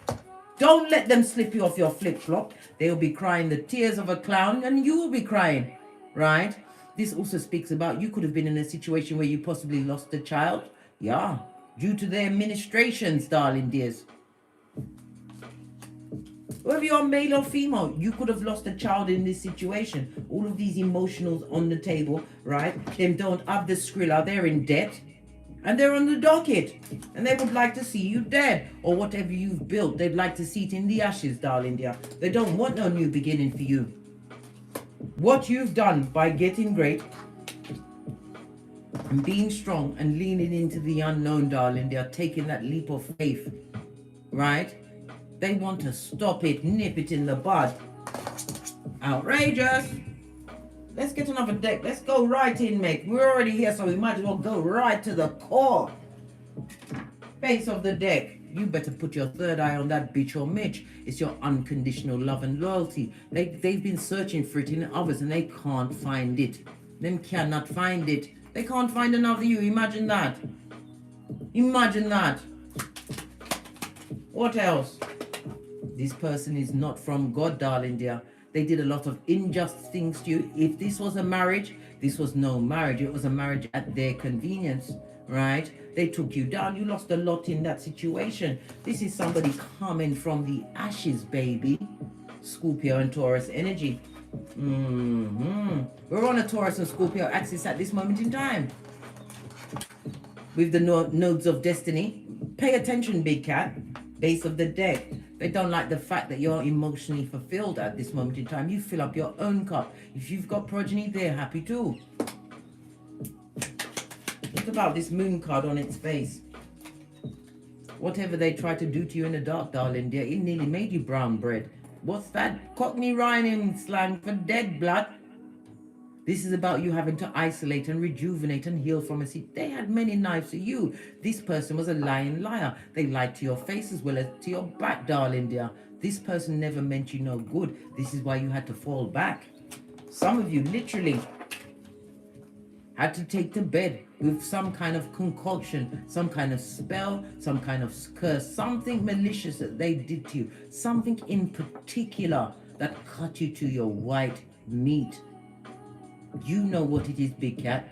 Don't let them slip you off your flip-flop. They'll be crying the tears of a clown and you will be crying, right? This also speaks about you could have been in a situation where you possibly lost a child. Yeah, due to their ministrations, darling dears. Whether you're male or female, you could have lost a child in this situation. All of these emotionals on the table, right? Them don't have the skrilla, they're in debt. And they're on the docket. And they would like to see you dead. Or whatever you've built, they'd like to see it in the ashes, darling dear. They don't want no new beginning for you. What you've done by getting great and being strong and leaning into the unknown, darling, they're taking that leap of faith, right? They want to stop it, nip it in the bud. Outrageous. Let's get another deck. Let's go right in, mate. We're already here, so we might as well go right to the core. Base of the deck. You better put your third eye on that bitch or Mitch. It's your unconditional love and loyalty. They've been searching for it in others and they can't find it. Them cannot find it. They can't find another you. Imagine that. Imagine that. What else? This person is not from God, darling dear. They did a lot of unjust things to you. If this was a marriage, this was no marriage. It was a marriage at their convenience, right? They took you down. You lost a lot in that situation. This is somebody coming from the ashes, baby. Scorpio and Taurus energy. We're on a Taurus and Scorpio axis at this moment in time. With the nodes of destiny. Pay attention, big cat. Base of the deck. They don't like the fact that you're emotionally fulfilled at this moment in time. You fill up your own cup. If you've got progeny, they're happy too. Think about this moon card on its face. Whatever they try to do to you in the dark, darling dear, it nearly made you brown bread. What's that Cockney rhyming slang for dead blood? This is about you having to isolate and rejuvenate and heal from a seed. They had many knives to you. This person was a lying liar. They lied to your face as well as to your back, darling dear. This person never meant you no good. This is why you had to fall back. Some of you literally had to take to bed with some kind of concoction, some kind of spell, some kind of curse, something malicious that they did to you. Something in particular that cut you to your white meat. You know what it is, big cat.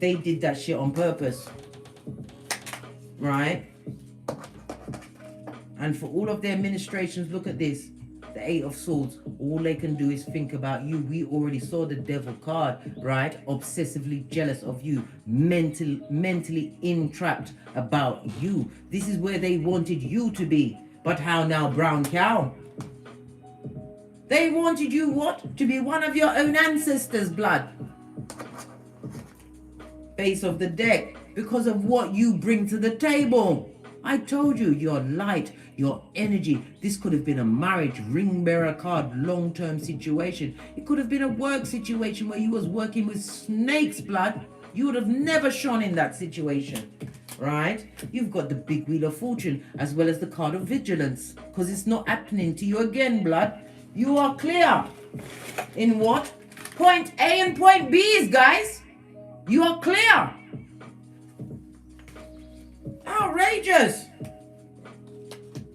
They did that shit on purpose, right? And for all of their ministrations, look at this. The Eight of Swords. All they can do is think about you. We already saw the Devil card, right? Obsessively jealous of you. Mentally entrapped about you. This is where they wanted you to be. But how now, brown cow? They wanted you what? To be one of your own ancestors' blood. Base of the deck. Because of what you bring to the table. I told you, your light, your energy. This could have been a marriage, ring bearer card, long-term situation. It could have been a work situation where you was working with snakes' blood. You would have never shone in that situation. Right? You've got the big wheel of fortune as well as the card of vigilance. Because it's not happening to you again, blood. You are clear. In what? Point A and point B's, guys. You are clear. Outrageous.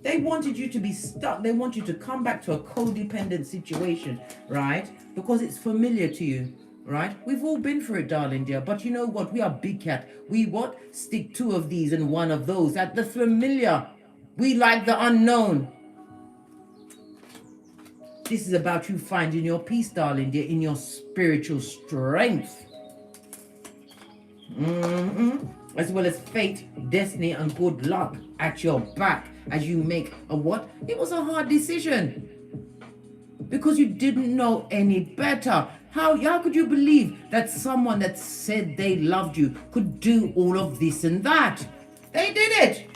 They wanted you to be stuck. They want you to come back to a codependent situation, right? Because it's familiar to you, right? We've all been through it, darling dear. But you know what? We are big cat. We what? Stick two of these and one of those. At the familiar. We like the unknown. This is about you finding your peace, darling dear, in your spiritual strength. As well as fate, destiny, and good luck at your back as you make a what? It was a hard decision because you didn't know any better. How could you believe that someone that said they loved you could do all of this and that? They did it.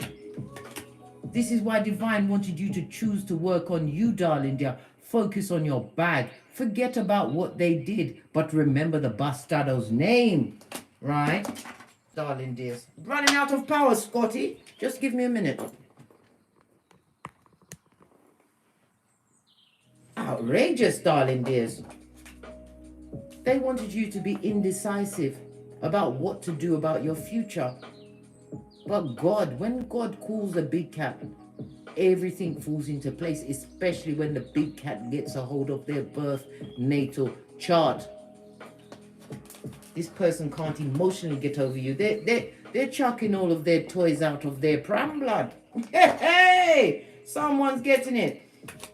This is why Divine wanted you to choose to work on you, darling dear. Focus on your bag. Forget about what they did, but remember the bastardo's name, right? Darling dears. Running out of power, Scotty. Just give me a minute. Outrageous, darling dears. They wanted you to be indecisive about what to do about your future. But God, when God calls a big cat, everything falls into place, especially when the big cat gets a hold of their birth natal chart. This person can't emotionally get over you. They're chucking all of their toys out of their pram blood. Hey, someone's getting it.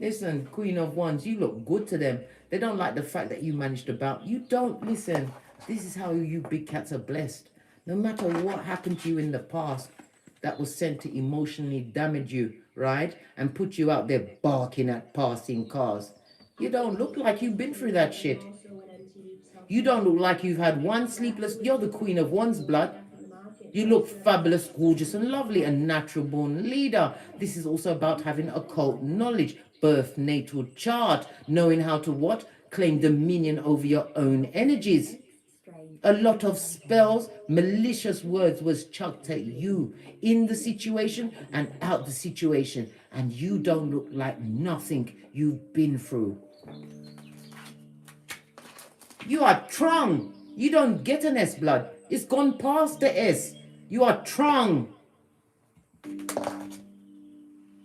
Listen, Queen of Wands, you look good to them. They don't like the fact that you managed about. You don't listen. This is how you big cats are blessed. No matter what happened to you in the past that was sent to emotionally damage you, right? And put you out there barking at passing cars. You don't look like you've been through that shit. You don't look like you've had one sleepless. You're the Queen of Wands blood. You look fabulous, gorgeous, and lovely, a natural born leader. This is also about having occult knowledge, birth natal chart, knowing how to what? Claim dominion over your own energies. A lot of spells, malicious words was chucked at you in the situation and out the situation. And you don't look like nothing you've been through. You are trung. You don't get an S blood. It's gone past the S. You are trung.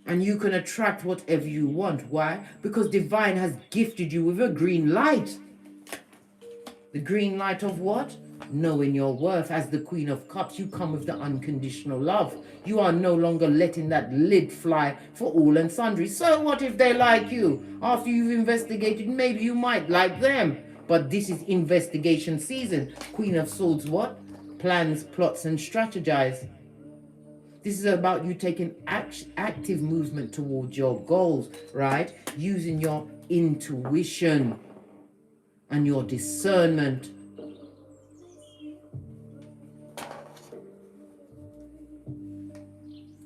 And you can attract whatever you want. Why? Because Divine has gifted you with a green light. The green light of what? Knowing your worth. As the Queen of Cups, you come with the unconditional love. You are no longer letting that lid fly for all and sundry. So what if they like you? After you've investigated, maybe you might like them. But this is investigation season. Queen of Swords, what? Plans, plots, and strategize. This is about you taking active movement towards your goals, right? Using your intuition and your discernment.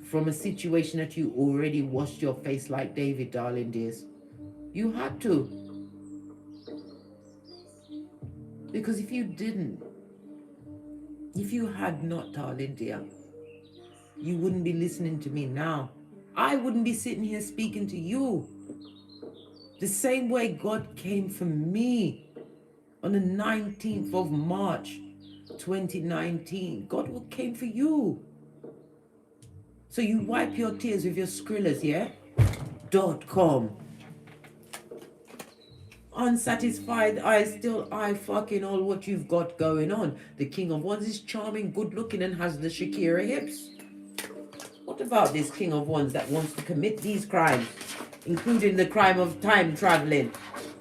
From a situation that you already washed your face like David, darling dears. You had to. Because if you didn't, if you had not, darling dear, you wouldn't be listening to me now. I wouldn't be sitting here speaking to you. The same way God came for me on the 19th of March, 2019. God came for you. So you wipe your tears with your Skrillers, yeah? .com. Unsatisfied, I fucking all what you've got going on. The King of Wands is charming, good looking, and has the Shakira hips. What about this King of Wands that wants to commit these crimes, including the crime of time traveling,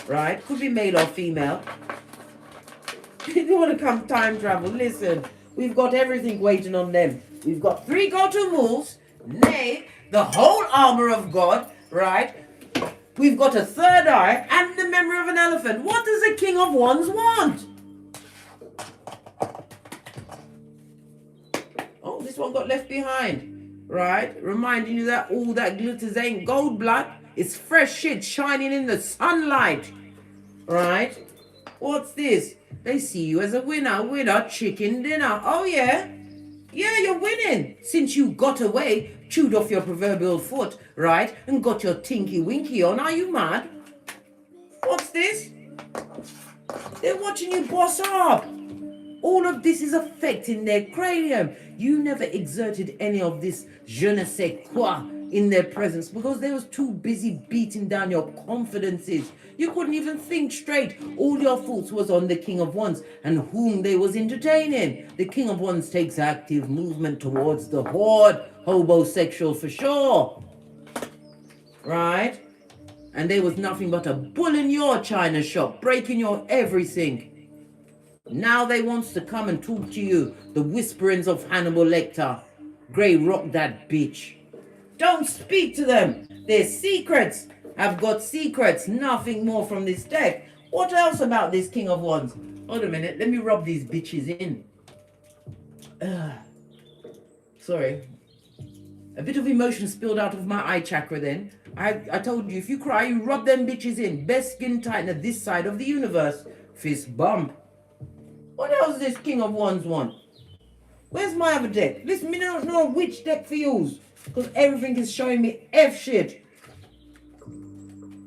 right? Could be male or female. If you want to come time travel, listen, we've got everything waiting on them. We've got 3 go-to moves, nay, the whole armor of God, right? We've got a 3rd eye and the memory of an elephant. What does the King of Wands want? Oh, this one got left behind, right? Reminding you that all that glitters ain't gold blood. It's fresh shit shining in the sunlight, right? What's this? They see you as a winner with a chicken dinner. Oh, yeah. Yeah, you're winning. Since you got away, chewed off your proverbial foot, right? And got your tinky winky on. Are you mad? What's this? They're watching you boss up. All of this is affecting their cranium. You never exerted any of this je ne sais quoi in their presence because they was too busy beating down your confidences. You couldn't even think straight. All your thoughts was on the King of Wands and whom they was entertaining. The King of Wands takes active movement towards the horde. Homosexual for sure. Right? And there was nothing but a bull in your china shop, breaking your everything. Now they wants to come and talk to you. The whisperings of Hannibal Lecter. Grey rock that bitch. Don't speak to them. Their secrets. I've got secrets. Nothing more from this deck. What else about this King of Wands? Hold a minute. Let me rub these bitches in. Sorry. A bit of emotion spilled out of my eye chakra then. I told you, if you cry, you rub them bitches in. Best skin tightener this side of the universe. Fist bump. What else does this King of Wands want? Where's my other deck? Listen, me don't know which deck for use. Because everything is showing me F shit.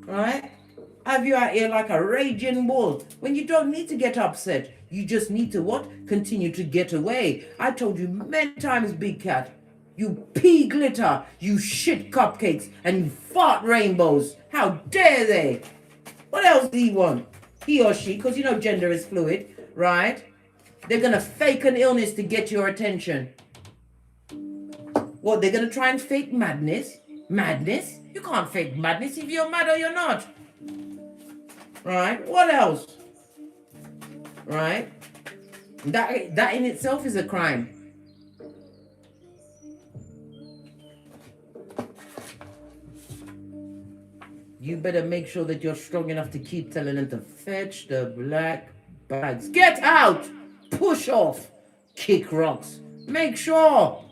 Right? Have you out here like a raging bull. When you don't need to get upset. You just need to what? Continue to get away. I told you many times, Big Cat. You pea glitter. You shit cupcakes. And you fart rainbows. How dare they? What else do he want? He or she, because you know gender is fluid. Right? They're going to fake an illness to get your attention. What, they're going to try and fake madness? Madness? You can't fake madness if you're mad or you're not. Right? What else? Right? That in itself is a crime. You better make sure that you're strong enough to keep telling them to fetch the black bags. Get out! Push off! Kick rocks. Make sure!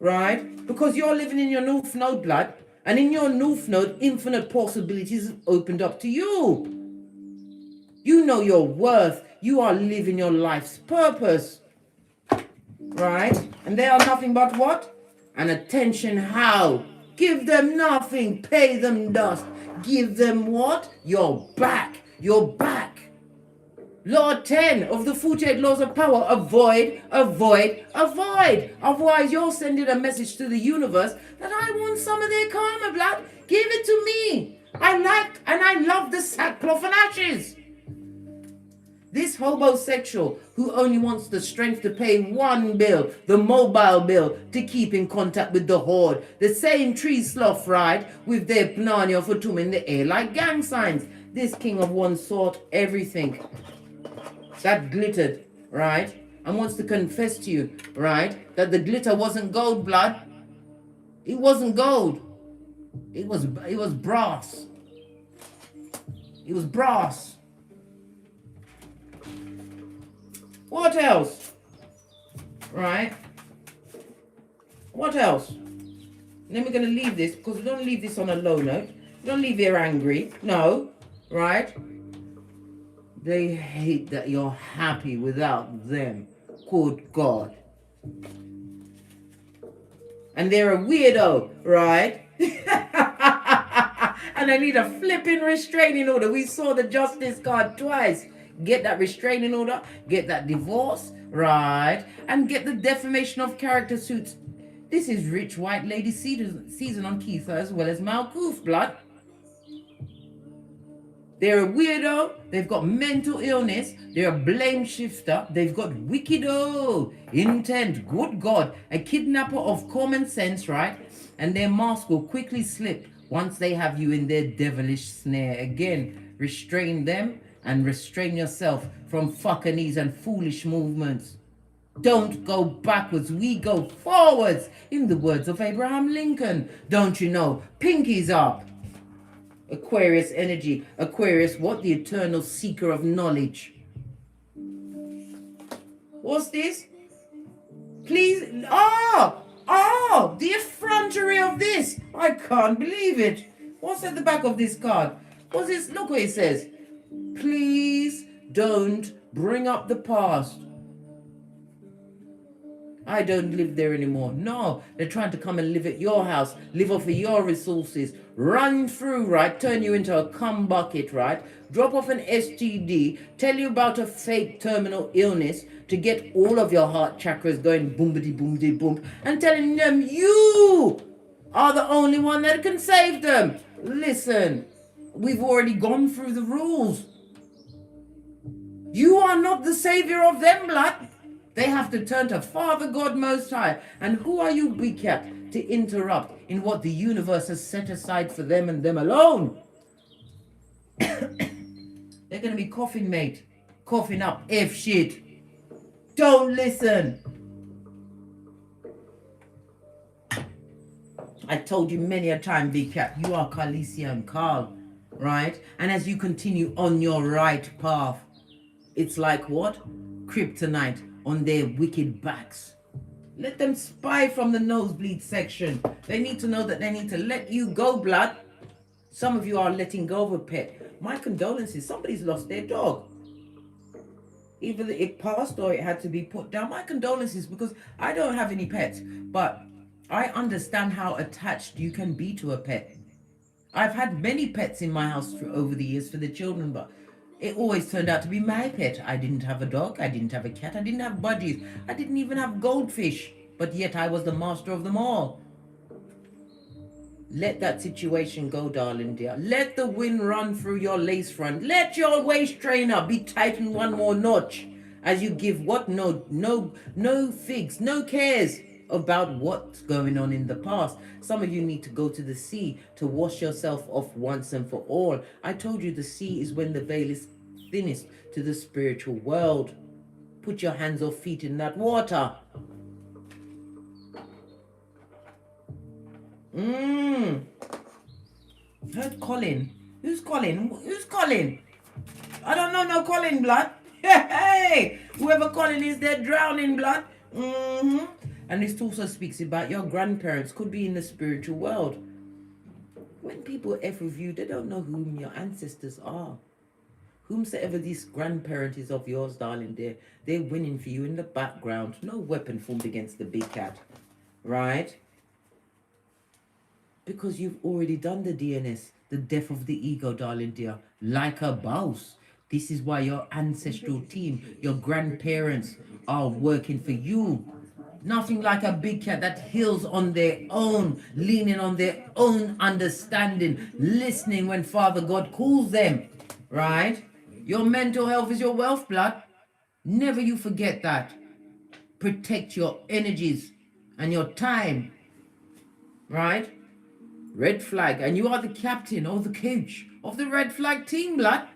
Right? Because you're living in your North Node, blood. And in your North Node, infinite possibilities have opened up to you. You know your worth. You are living your life's purpose. Right? And they are nothing but what? An attention how? Give them nothing. Pay them dust. Give them what? Your back. Your back. Law 10 of the 48 laws of power. Avoid, avoid, avoid. Otherwise, you're sending a message to the universe that I want some of their karma, blood. Give it to me. I like and I love the sackcloth and ashes. This homosexual who only wants the strength to pay one bill, the mobile bill, to keep in contact with the horde. The same tree sloth, right, with their Pnania for in the air like gang signs. This King of Wands sought everything that glittered, right, and wants to confess to you, right, that the glitter wasn't gold, blood. It wasn't gold. It was brass. It was brass. What else? Right? What else? Then we're going to leave this, because we don't leave this on a low note. We don't leave here angry. No. Right? They hate that you're happy without them. Good God. And they're a weirdo, right? And I need a flipping restraining order. We saw the justice card twice. Get that restraining order, get that divorce, right? And get the defamation of character suits. This is rich white lady season on Keitha as well as Malkuth, blood. They're a weirdo. They've got mental illness. They're a blame shifter. They've got wickedo intent. Good God. A kidnapper of common sense, right? And their mask will quickly slip once they have you in their devilish snare. Again, restrain them and restrain yourself from fuckanees and foolish movements. Don't go backwards. We go forwards. In the words of Abraham Lincoln. Don't you know? Pinkies up. Aquarius energy. Aquarius, what? The eternal seeker of knowledge. What's this? Please. Oh, the effrontery of this. I can't believe it. What's at the back of this card? What's this? Look what it says. Please don't bring up the past. I don't live there anymore. No, they're trying to come and live at your house, live off of your resources, run through, right, turn you into a cum bucket, right, drop off an STD, tell you about a fake terminal illness to get all of your heart chakras going boomity boomity boom, and telling them you are the only one that can save them. Listen, we've already gone through the rules. You are not the savior of them, blood. They have to turn to Father God Most High. And who are you, Big Cat, to interrupt in what the universe has set aside for them and them alone? They're going to be coffin mate. coughing up F shit. Don't listen. I told you many a time, Big Cat, you are Khaleesi and Carl, right? And as you continue on your right path, it's like what? Kryptonite on their wicked backs. Let them spy from the nosebleed section. They need to know that they need to let you go, blood. Some of you are letting go of a pet. My condolences. Somebody's lost their dog. Either it passed or it had to be put down. My condolences, because I don't have any pets. But I understand how attached you can be to a pet. I've had many pets in my house over the years for the children, but it always turned out to be my pet. I didn't have a dog, I didn't have a cat, I didn't have budgies, I didn't even have goldfish, but yet I was the master of them all. Let that situation go, darling dear. Let the wind run through your lace front. Let your waist trainer be tightened one more notch as you give what? No figs, no cares about what's going on in the past. Some of you need to go to the sea to wash yourself off once and for all. I told you the sea is when the veil is thinnest to the spiritual world. Put your hands or feet in that water. Heard Colin. Who's Colin? Who's Colin? I don't know no Colin, blood. Hey, whoever Colin is, they're drowning, blood. And this also speaks about your grandparents could be in the spiritual world. When people F with you, they don't know whom your ancestors are. Whomsoever this grandparent is of yours, darling, they're winning for you in the background. No weapon formed against the Big Cat, right? Because you've already done the DNS, the death of the ego, darling dear, like a boss. This is why your ancestral team, your grandparents are working for you. Nothing like a Big Cat that heals on their own, leaning on their own understanding, listening when Father God calls them, right? Your mental health is your wealth, blood. Never you forget that. Protect your energies and your time, right? Red flag, and you are the captain or the coach of the red flag team, blood.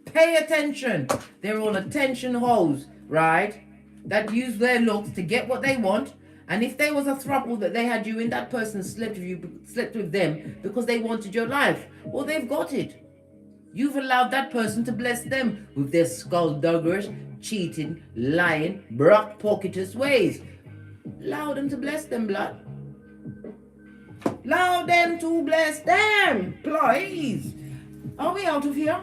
Pay attention. They're all attention hoes, right? That use their looks to get what they want. And if there was a throuple that they had you in, that person slept with them because they wanted your life, well, they've got it. You've allowed that person to bless them with their skulldugger's, cheating, lying, brock pocketous ways. Allow them to bless them, blood. Allow them to bless them, please. Are we out of here?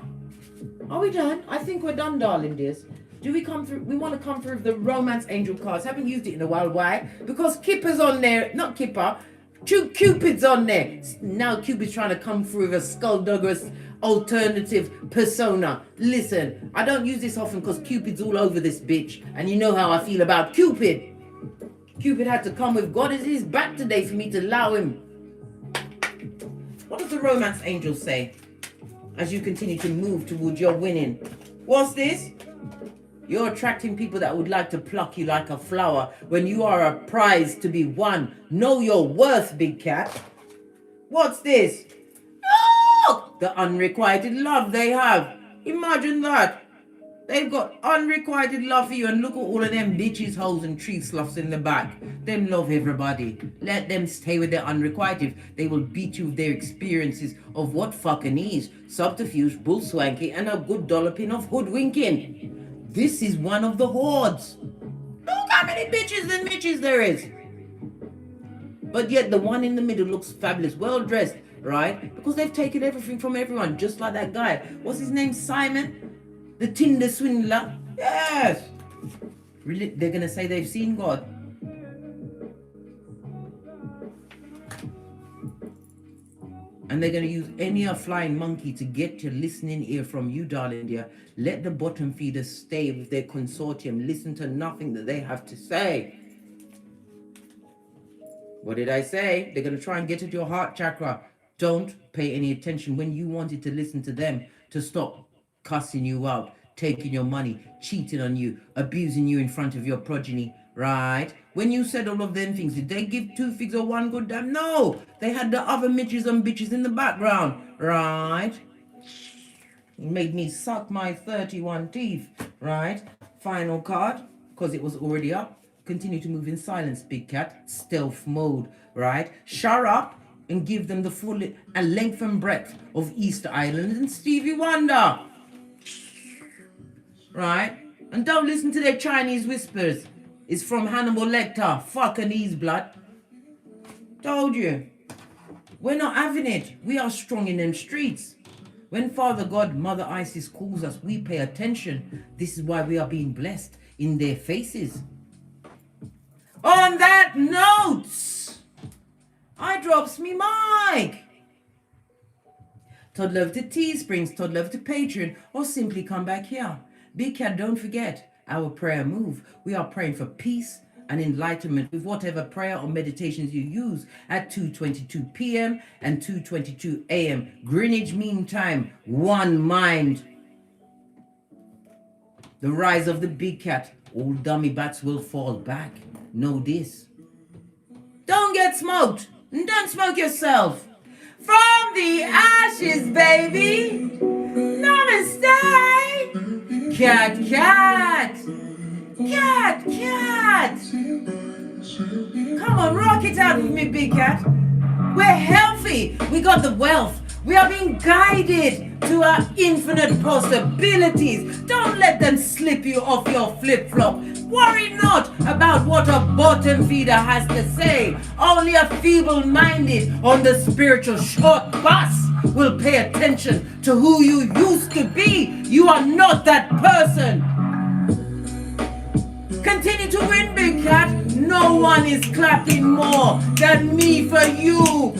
Are we done? I think we're done, darling dears. Do we come through? We want to come through with the romance angel cards. Haven't used it in a while. Why? Because Kipper's on there. Not Kipper. Cupid's on there. Now Cupid's trying to come through with a skullduggerous alternative persona. Listen, I don't use this often because Cupid's all over this bitch. And you know how I feel about Cupid. Cupid had to come with God as his back today for me to allow him. What does the romance angel say as you continue to move towards your winning? What's this? You're attracting people that would like to pluck you like a flower when you are a prize to be won. Know your worth, Big Cat. What's this? Oh, the unrequited love they have. Imagine that. They've got unrequited love for you, and look at all of them bitches, hoes and tree sloughs in the back. Them love everybody. Let them stay with their unrequited. They will beat you with their experiences of what fucking is. Subterfuge, bull swanky, and a good dolloping of hoodwinking. This is one of the hordes. Look how many bitches and mitches there is. But yet the one in the middle looks fabulous, well dressed, right? Because they've taken everything from everyone, just like that guy. What's his name? Simon? The Tinder swindler? Yes. Really? They're going to say they've seen God. And they're going to use any flying monkey to get your listening ear from you, darling dear. Let the bottom feeders stay with their consortium. Listen to nothing that they have to say. What did I say? They're going to try and get at your heart chakra. Don't pay any attention when you wanted to listen to them to stop cussing you out, taking your money, cheating on you, abusing you in front of your progeny, right? When you said all of them things, did they give 2 figs or 1 good damn? No, they had the other midges and bitches in the background, right? It made me suck my 31 teeth. right? Final card, because it was already up. Continue to move in silence, big cat. Stealth mode, right? Shut up and give them the full and length and breadth of Easter Island and Stevie Wonder, right? And don't listen to their Chinese whispers. It's from Hannibal Lecter. Fucking ease, blood. Told you. We're not having it. We are strong in them streets. When Father God, Mother Isis calls us, we pay attention. This is why we are being blessed in their faces. On that note, I drops me mic. Todd love to Teesprings, Todd love to Patreon, or simply come back here. Big Cat, don't forget our prayer move. We are praying for peace and enlightenment with whatever prayer or meditations you use at 2:22 p.m. and 2:22 a.m. Greenwich Mean Time. One mind. The rise of the big cat. All dummy bats will fall back. Know this. Don't get smoked. And don't smoke yourself. From the ashes, baby. Namaste. Cat, cat. Cat, cat. Come on, rock it out with me, big cat. We're healthy. We got the wealth. We are being guided to our infinite possibilities. Don't let them slip you off your flip-flop. Worry not about what a bottom feeder has to say. Only a feeble-minded on the spiritual short bus will pay attention to who you used to be. You are not that person. Continue to win, big cat. No one is clapping more than me for you.